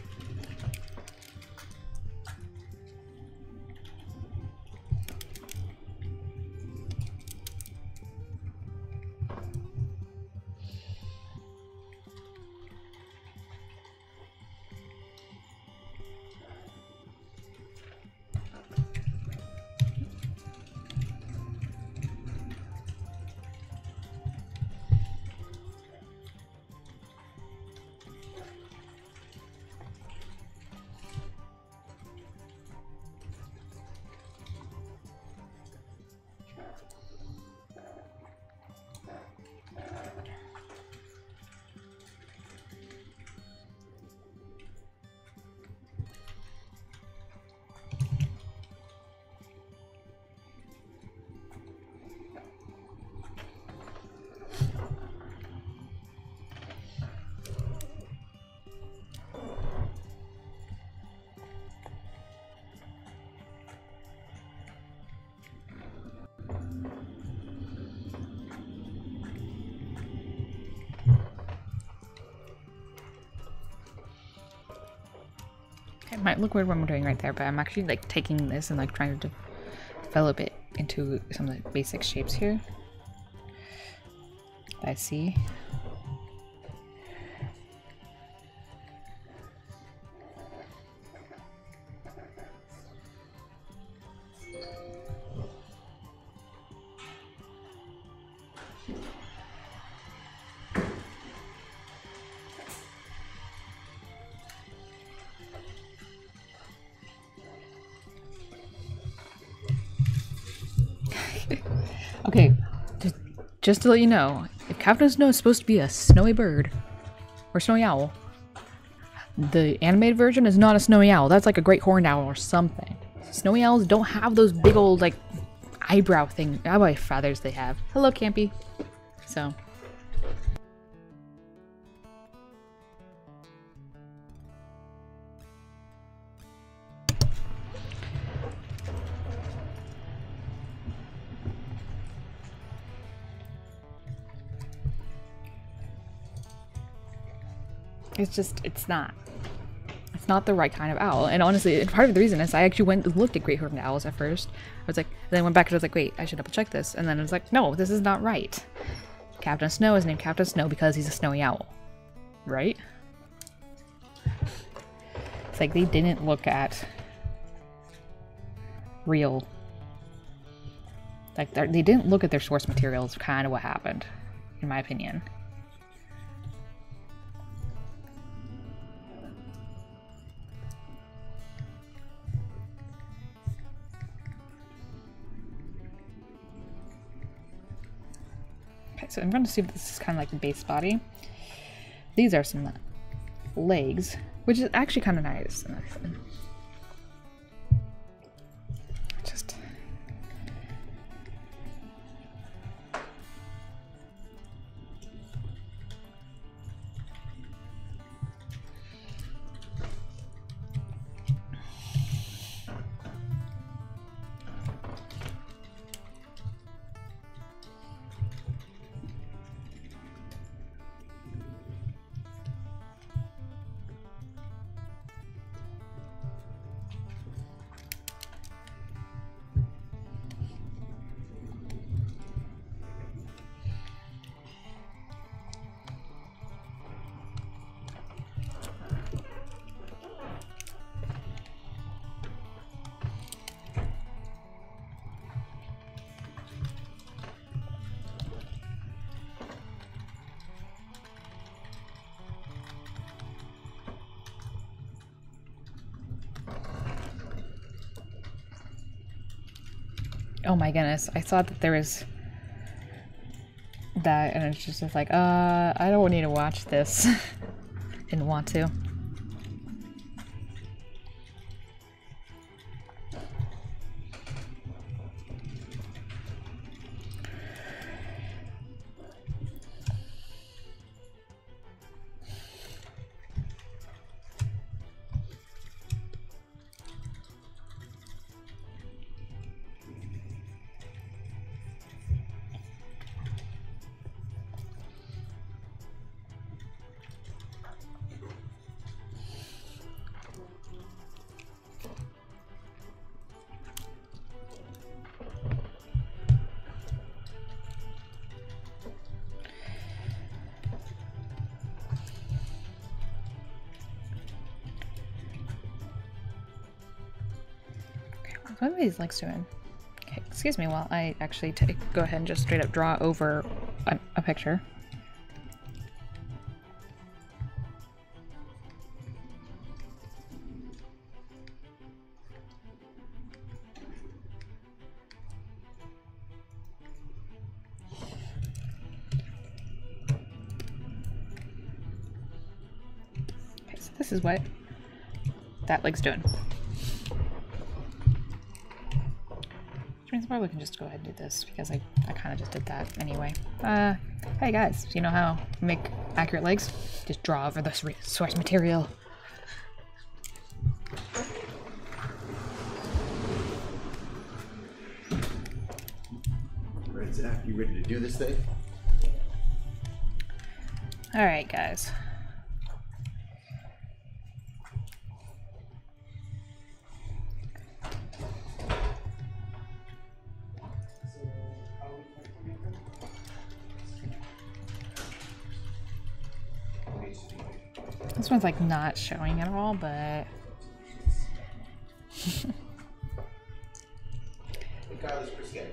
It might look weird what I'm doing right there, but I'm actually like taking this and like trying to develop it into some of the basic shapes here that I see. Okay, just to let you know, if Captain Snow is supposed to be a snowy bird or snowy owl, the animated version is not a snowy owl. That's like a great horned owl or something. Snowy owls don't have those big old like eyebrow feathers they have. Hello, Campy. So. It's just, it's not. It's not the right kind of owl. And honestly, part of the reason is I actually went and looked at great horned owls at first. I was like, then I went back and I was like, wait, I should double check this. And then I was like, no, this is not right. Captain Snow is named Captain Snow because he's a snowy owl. Right? It's like they didn't look at real... Like, they didn't look at their source material is kind of what happened, in my opinion. Okay, so I'm going to see if this is kind of like the base body. These are some legs, which is actually kind of nice. Just... Oh my goodness, I thought that there was that, and it's just like, I don't need to watch this. Didn't want to. What are these legs doing? Okay, excuse me while I actually go ahead and just straight up draw over a picture. Okay, so this is what that leg's doing. Which means probably can just go ahead and do this because I kind of just did that anyway. Hey guys, do you know how to make accurate legs? Just draw over the source material. Alright, Zach, you ready to do this thing? Alright, guys. This one's like not showing at all, but Regardless, percent.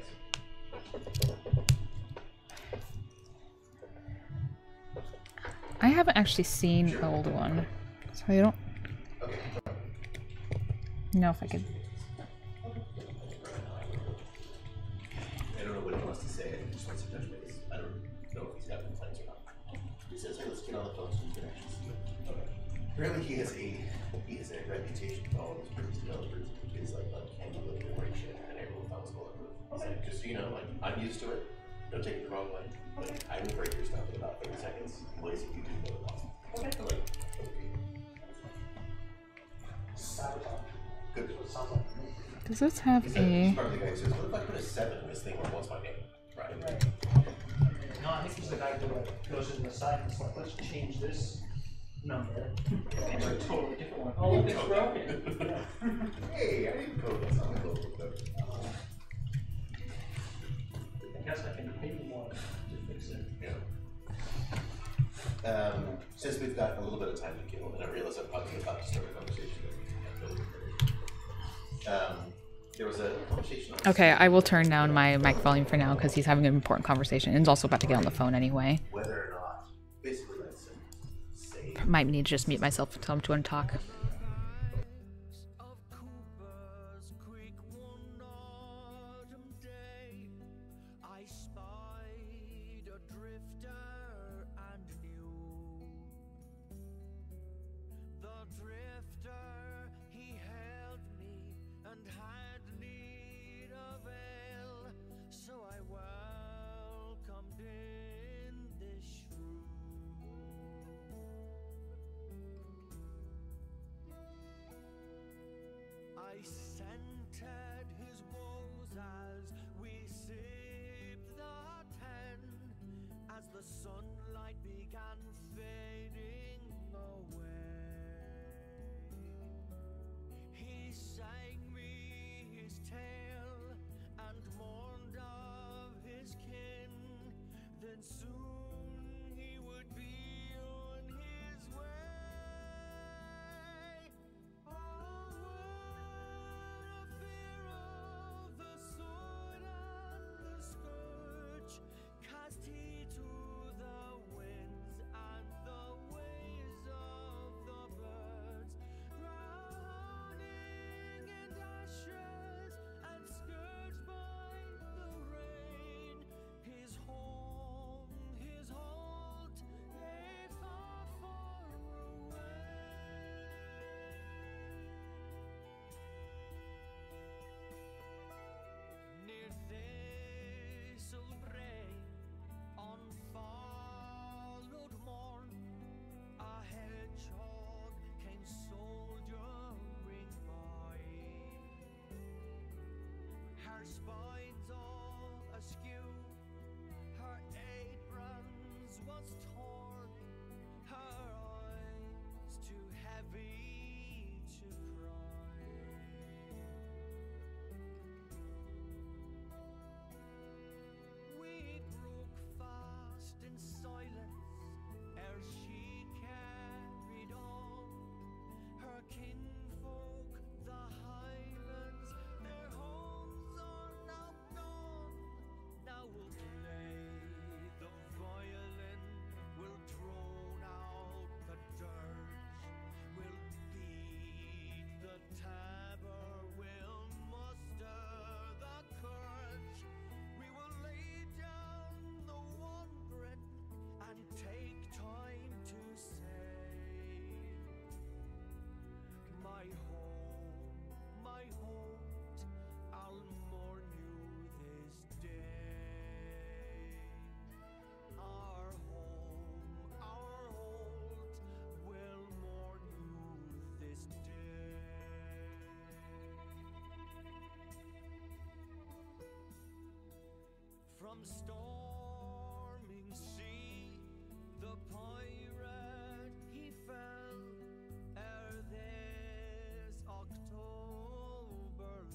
I haven't actually seen the old one, so I don't know if I could. I don't know what he wants to say. I just wants to touch base. I don't know if he's got any plans or not. He says, "Hey, let's get on the phone so we can actually see it." Okay. Apparently, he has a reputation with all of his previous developers. It's like uncanny little boring shit, and everyone thought it was bulletproof. He's like, just so you know, like I'm used to it. Don't take it the wrong way. Like I will break your stuff in about 30 seconds. Blaze if you do know it possible. Okay. I'm like, okay. Sabotage. Good. That's what it sounds like to me. Does this have He's a? part of the guy who says, "What if I put a 7 in this thing when it wants my name?" Right. No, I think he's the guy who goes in the side and is like, let's change this number. And a totally different one. Oh, look, it's broken. Yeah. Hey, I didn't code this. I'm a global coder. I guess I can pay you more to fix it. Yeah. Since we've got a little bit of time to kill, and I realize I'm probably about to start a conversation that we can't really. There was a conversation. Okay, I will turn down my mic volume for now because he's having an important conversation and he's also about to get on the phone anyway. Whether or not, basically, let's say. Might need to just mute myself and tell him to untalk. I scented his woes as we sipped the ten, as the sunlight began fading away. He sang me his tale and mourned of his kin, then soon he would be on his way. Cast he to the winds and the ways of the birds, drowning in ashes and scourged by the rain. His home, his halt, lay far, far away. Near thistle brae, on followed morn, a hedgehog came soldiering by. Her spines all askew, her aprons was torn, her eyes too heavy to cry. We broke fast in silence ere she carried on. Her kinfolk, the Highlands, their homes are now gone. Now we'll play the violin, we'll drone out the dirge, we'll beat the tabor, we'll muster the courage. We will lay down the wandering and take time to say, my hope, I'll mourn you this day. Our holt will mourn you this day. From storming sea, the pirate he fell, ere this October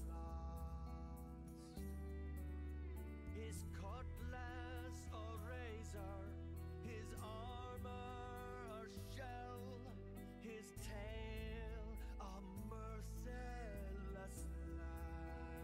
last. His cutlass a razor, his armor a shell, his tail a merciless lash.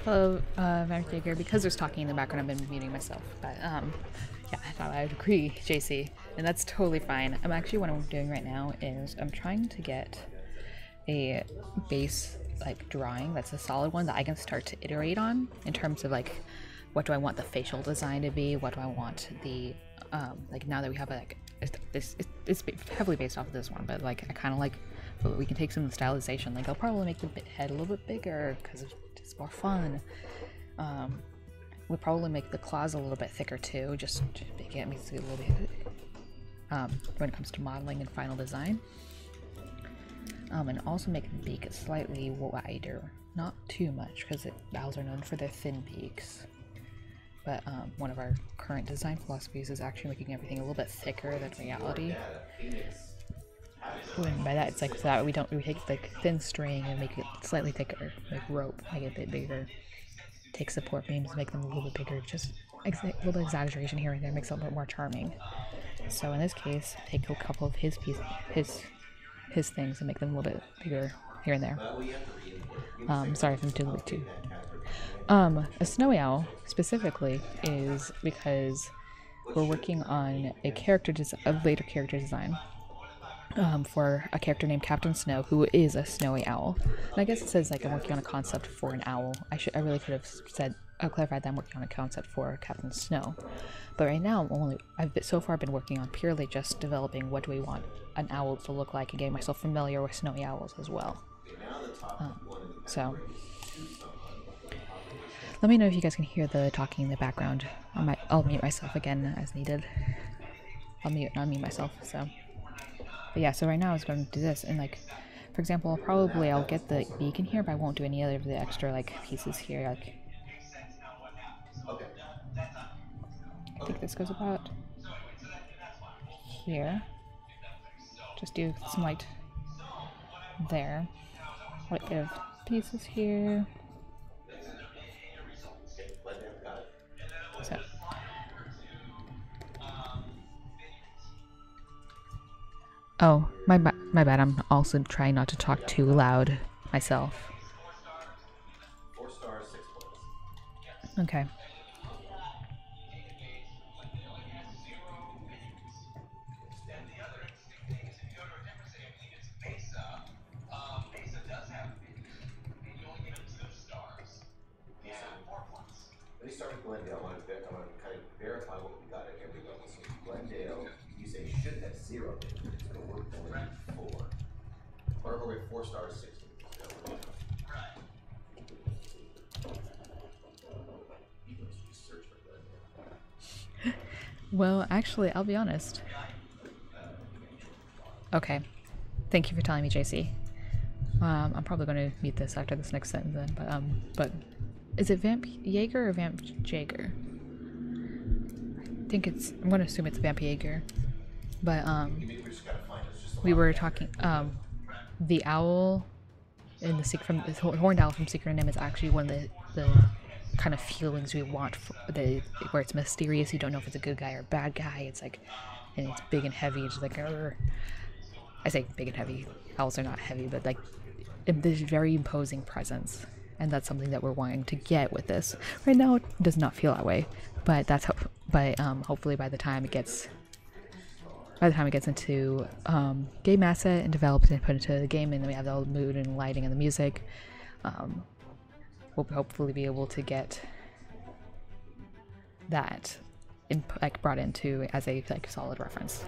Hello, Vampire Jaeger. Because there's talking in the background, I've been muting myself. But yeah, I thought I would agree, JC, and that's totally fine. I'm actually what I'm doing right now is I'm trying to get a base like drawing that's a solid one that I can start to iterate on in terms of like what do I want the facial design to be, what do I want the like now that we have like it's heavily based off of this one, but like I kind of like we can take some of the stylization. Like I'll probably make the head a little bit bigger because it's more fun. We'll probably make the claws a little bit thicker too, just to get me a little bit when it comes to modeling and final design. And also make the beak slightly wider, not too much because owls are known for their thin beaks. But one of our current design philosophies is actually making everything a little bit thicker than reality. And by that, it's like so that we take like thin string and make it slightly thicker, like rope, make it a bit bigger. Take support beams, make them a little bit bigger. Just a little bit of exaggeration here and there makes it a little bit more charming. So in this case, take a couple of his things and make them a little bit bigger here and there. Sorry if I'm doing it too. A snowy owl specifically is because we're working on a later character design for a character named Captain Snow, who is a snowy owl. And I guess it says like I'm working on a concept for an owl. I really could have clarified that I'm working on a concept for Captain Snow. But right now, I've so far been working on purely just developing what do we want an owl to look like and getting myself familiar with snowy owls as well. So let me know if you guys can hear the talking in the background. I'll mute myself again as needed. I'll mute and unmute myself. So, but yeah. So right now I was going to do this, and like, for example, I'll get the beak in here, but I won't do any other of the extra like pieces here. Like, I think this goes about here. Just do some light there. What bit of pieces here. So. Oh, my bad. I'm also trying not to talk too loud myself. 4 stars, 6 points. Okay. Let me start with Glendale. I want to kind of verify what we got at every level. So Glendale, you say should have 0, but we're going 4. Or we're 4 stars, 6. Well, actually, I'll be honest. Okay. Thank you for telling me, JC. I'm probably going to mute this after this next sentence then, but is it Vamp Jaeger or Vamp Jaeger? I'm going to assume it's Vamp Jaeger. But, we were talking, the owl in the horned owl from Secret of Nim is actually one of the kind of feelings we want where it's mysterious. You don't know if it's a good guy or a bad guy. It's like, and it's big and heavy. It's like, I say big and heavy. Owls are not heavy, but like, there's very imposing presence. And that's something that we're wanting to get with this. Right now, it does not feel that way, but hopefully by the time it gets into game asset and developed and put into the game, and then we have all the mood and lighting and the music, we'll hopefully be able to get that brought into as a solid reference.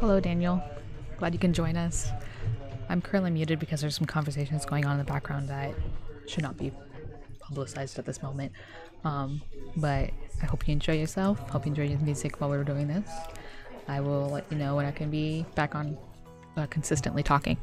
Hello, Daniel. Glad you can join us. I'm currently muted because there's some conversations going on in the background that should not be publicized at this moment. But I hope you enjoy yourself. Hope you enjoy your music while we're doing this. I will let you know when I can be back on consistently talking.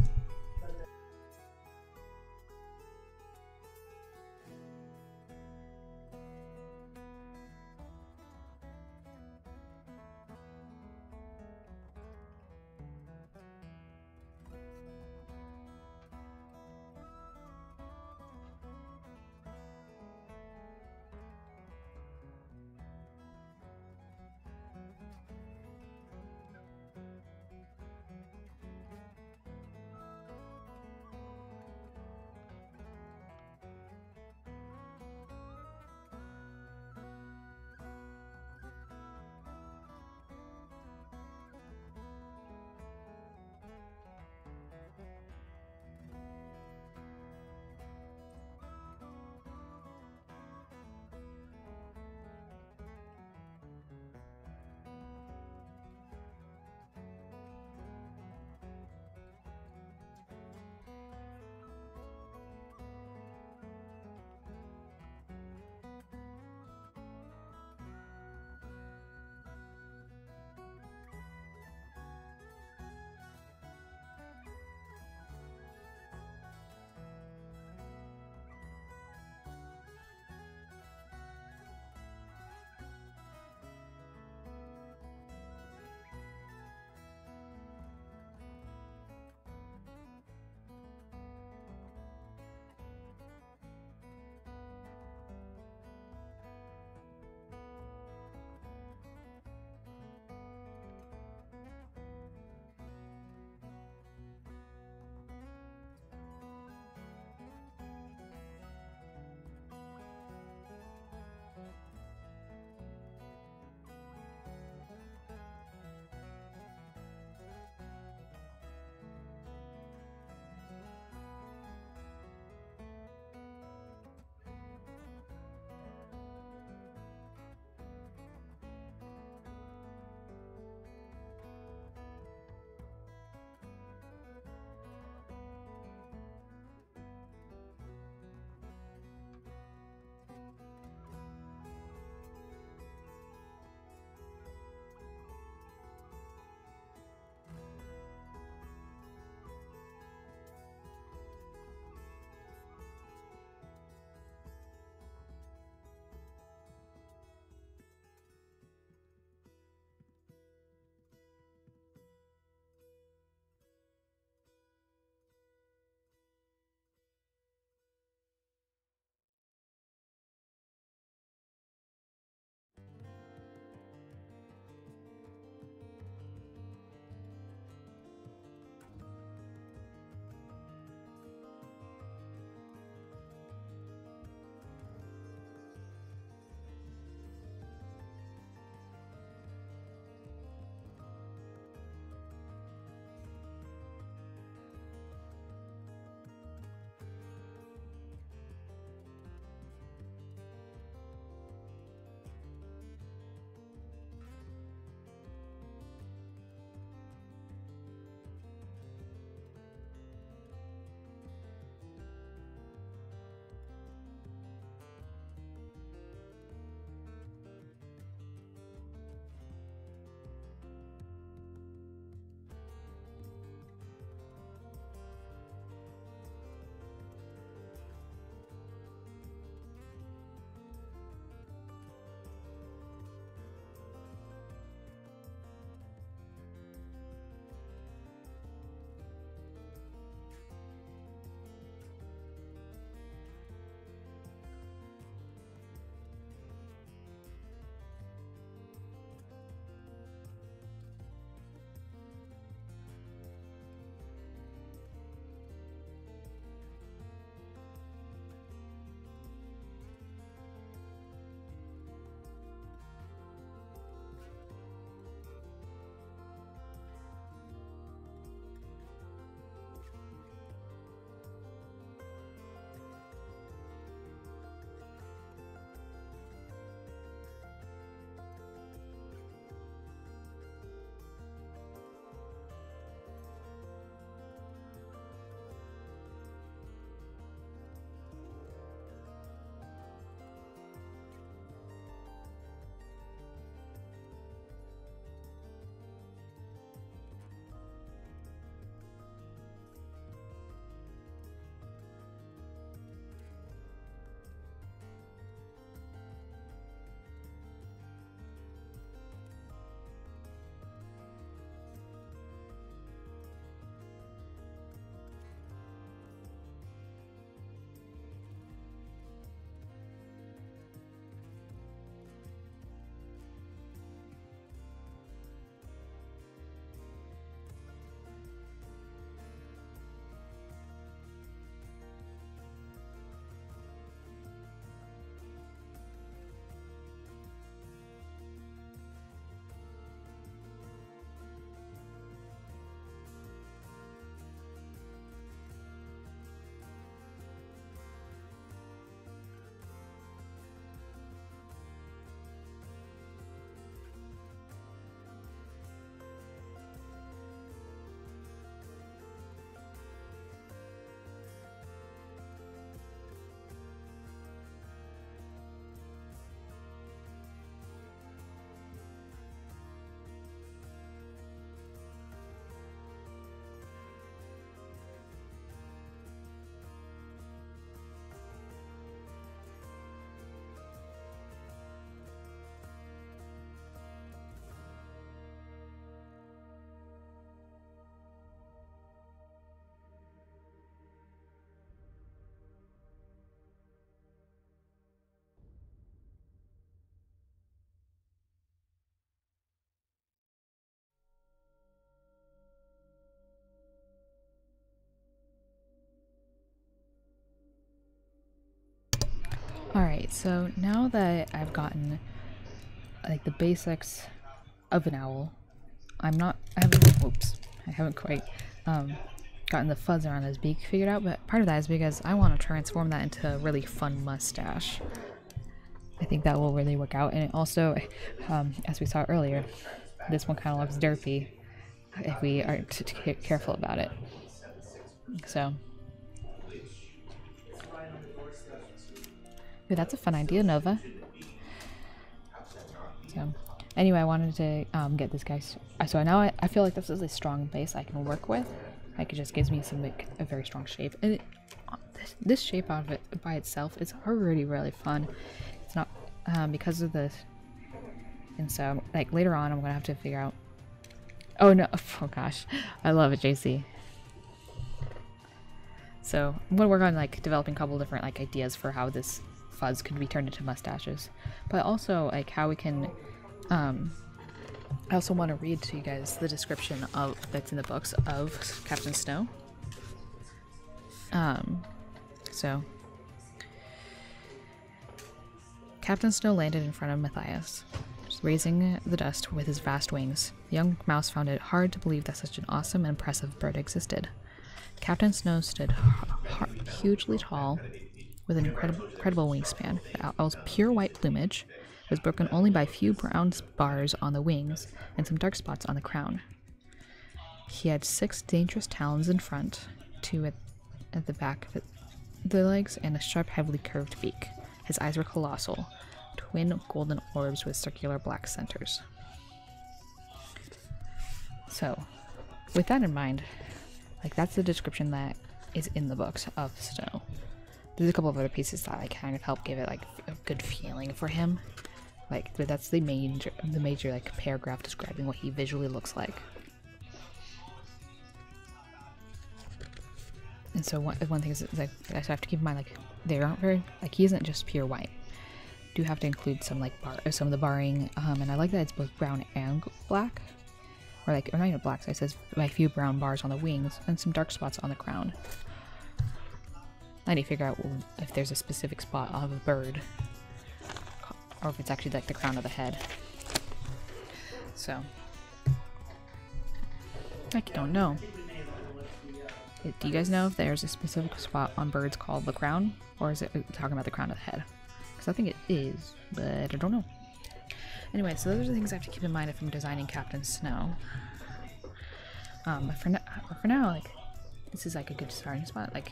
Alright, so now that I've gotten like the basics of an owl, I haven't quite gotten the fuzz around his beak figured out, but part of that is because I want to transform that into a really fun mustache. I think that will really work out, and it also, as we saw earlier, this one kind of looks derpy if we aren't careful about it. So, ooh, that's a fun idea, Nova. So, anyway, I wanted to get this guy. So now I feel like this is a strong base I can work with. Like, it just gives me some like a very strong shape, and this shape out of it by itself is already really fun. It's not because of this, and so like later on I'm gonna have to figure out. Oh no! Oh gosh, I love it, JC. So I'm gonna work on like developing a couple different like ideas for how this fuzz could be turned into mustaches, but also like how we can. I also want to read to you guys the description of that's in the books of Captain Snow. So Captain Snow landed in front of Matthias, raising the dust with his vast wings. The young mouse found it hard to believe that such an awesome and impressive bird existed. Captain Snow stood hugely tall, with an incredible wingspan. The owl's pure white plumage was broken only by a few brown bars on the wings and some dark spots on the crown. He had 6 dangerous talons in front, 2 at the back of the legs, and a sharp, heavily curved beak. His eyes were colossal, twin golden orbs with circular black centers. So, with that in mind, like that's the description that is in the books of Snow. There's a couple of other pieces that like kind of help give it like a good feeling for him. Like, but that's the major like paragraph describing what he visually looks like. And so one thing is like I have to keep in mind like they aren't very like he isn't just pure white. Do have to include some like some of the barring, and I like that it's both brown and black, or not even black. So it says by a few brown bars on the wings and some dark spots on the crown. I need to figure out if there's a specific spot of a bird, or if it's actually like the crown of the head. So I don't know. Do you guys know if there's a specific spot on birds called the crown, or is it talking about the crown of the head? Because I think it is, but I don't know. Anyway, so those are the things I have to keep in mind if I'm designing Captain Snow. But for now, like this is like a good starting spot. Like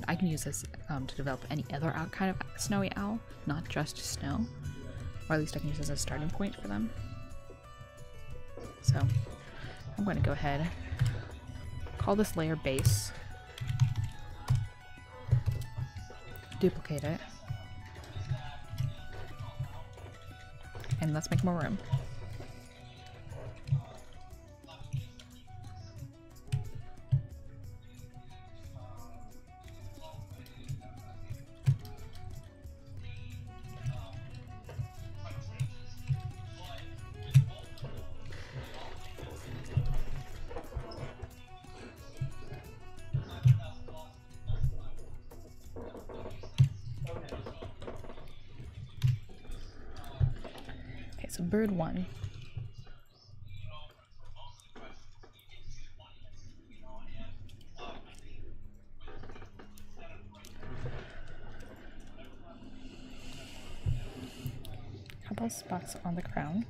I can use this to develop any other kind of snowy owl, not just snow, or at least I can use this as a starting point for them. So I'm going to go ahead, call this layer base, duplicate it, and let's make more room. So bird 1. Couple spots on the crown.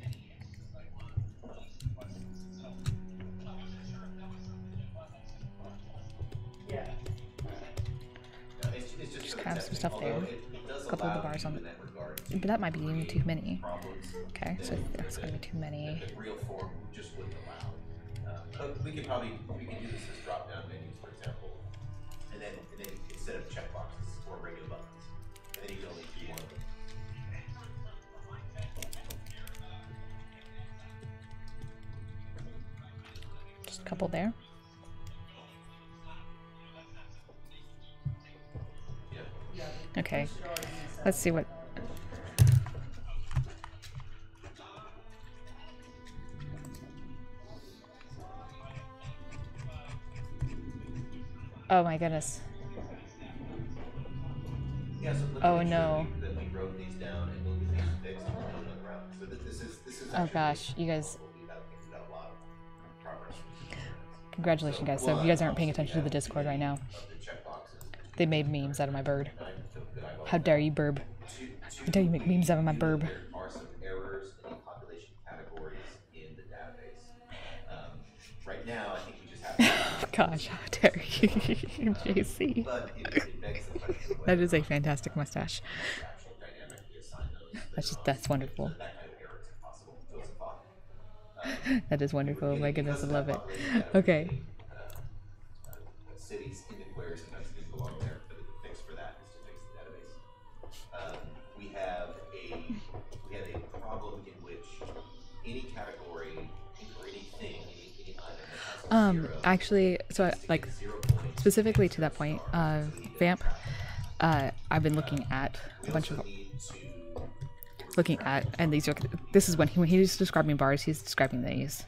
Just kind of some stuff there. A couple of the bars on the, but that might be even too many. Okay, so that's gonna be too many. Real form just wouldn't allow. But we can do this as drop-down menus, for example, and then instead of checkboxes or regular buttons, and then you can only do one of them. Just a couple there. Okay, let's see what. Oh my goodness. Yeah, so oh no. wrote these down and we'll get these fixed and we'll do another round. So this is Oh actually gosh, you guys, we've got a lot of progress. congratulations guys. So if you guys aren't paying attention to the Discord right now, they made memes out of my bird. How dare you, burb? How dare you make memes out of my burb? There are some errors in the population categories in the database. Right now, I think we just have to. Gosh, how dare you, JC? But it begs the question of That is a fantastic mustache. actual dynamically assign those. That's wonderful. That kind of error is impossible. So it's a thought. That is wonderful. Oh my goodness, I love it. Okay. Cities in the queries sometimes didn't belong there, but the fix for that is to fix the database. We have a problem in which any category or anything, any item that has a zero, Actually, so like 0 points. specifically to that point, Vamp, I've been looking at a bunch of and these are, this is when he's describing bars, he's describing these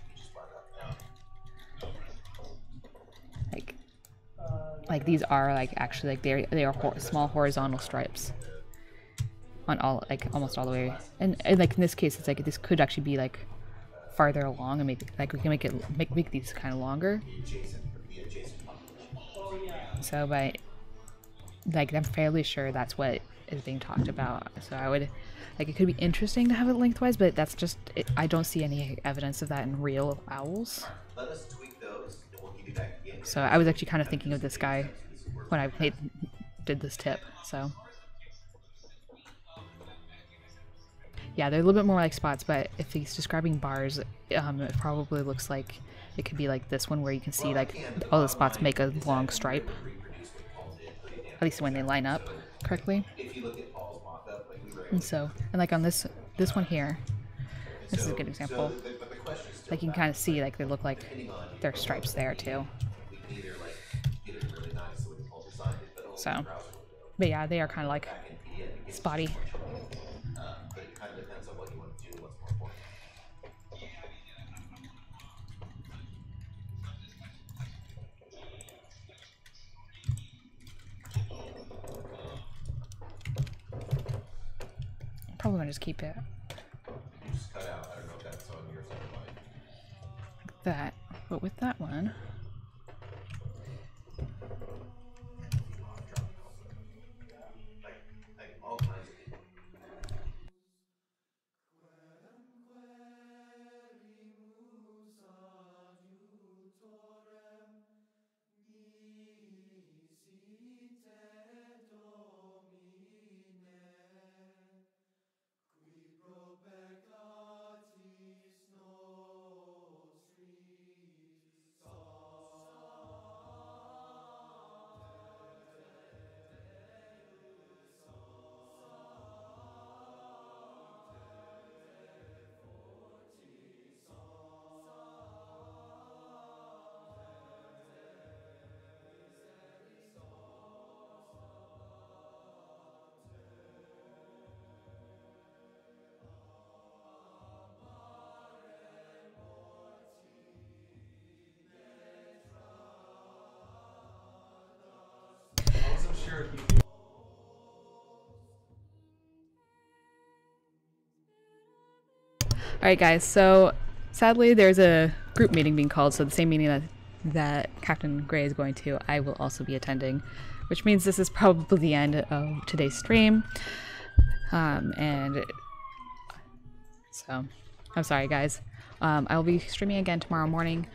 like these are like actually like they are small horizontal stripes on all, like almost all the way, and like in this case it's like this could actually be like farther along, and maybe like we can make these kind of longer. So by like I'm fairly sure that's what is being talked about. So I would like, it could be interesting to have it lengthwise, but that's just I don't see any evidence of that in real owls. Let us tweak those, and we'll give you back again. So I was actually kind of thinking of this guy when I did this tip. So yeah, they're a little bit more like spots, but if he's describing bars, it probably looks like it could be like this one where you can see like all the spots make a long stripe, at least when they line up correctly. If you look at Paul's mock-up, like we were able And so, and like on this one here, this is a good example. but the question is still Like you can kind of see like they look like there are stripes there too. we can either like get it really nice so we can Paul design it, but also So, the browser window but yeah, they are kind of like back in PDF it gets spotty. but it kind of depends on what you want to do and what's more important. Probably gonna just keep it You just cut out. I don't know if that's on yours or mine. like that, but with that one. Like all kinds of people. I wasn't sure if you could. Alright guys, so sadly there's a group meeting being called, so the same meeting that Captain Gray is going to, I will also be attending, which means this is probably the end of today's stream. And so, I'm sorry guys. I will be streaming again tomorrow morning,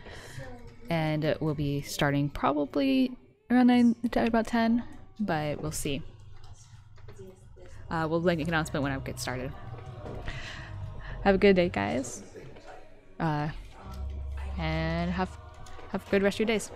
and we'll be starting probably around about 10, but we'll see. We'll make an announcement when I get started. Have a good day, guys, and have a good rest of your days.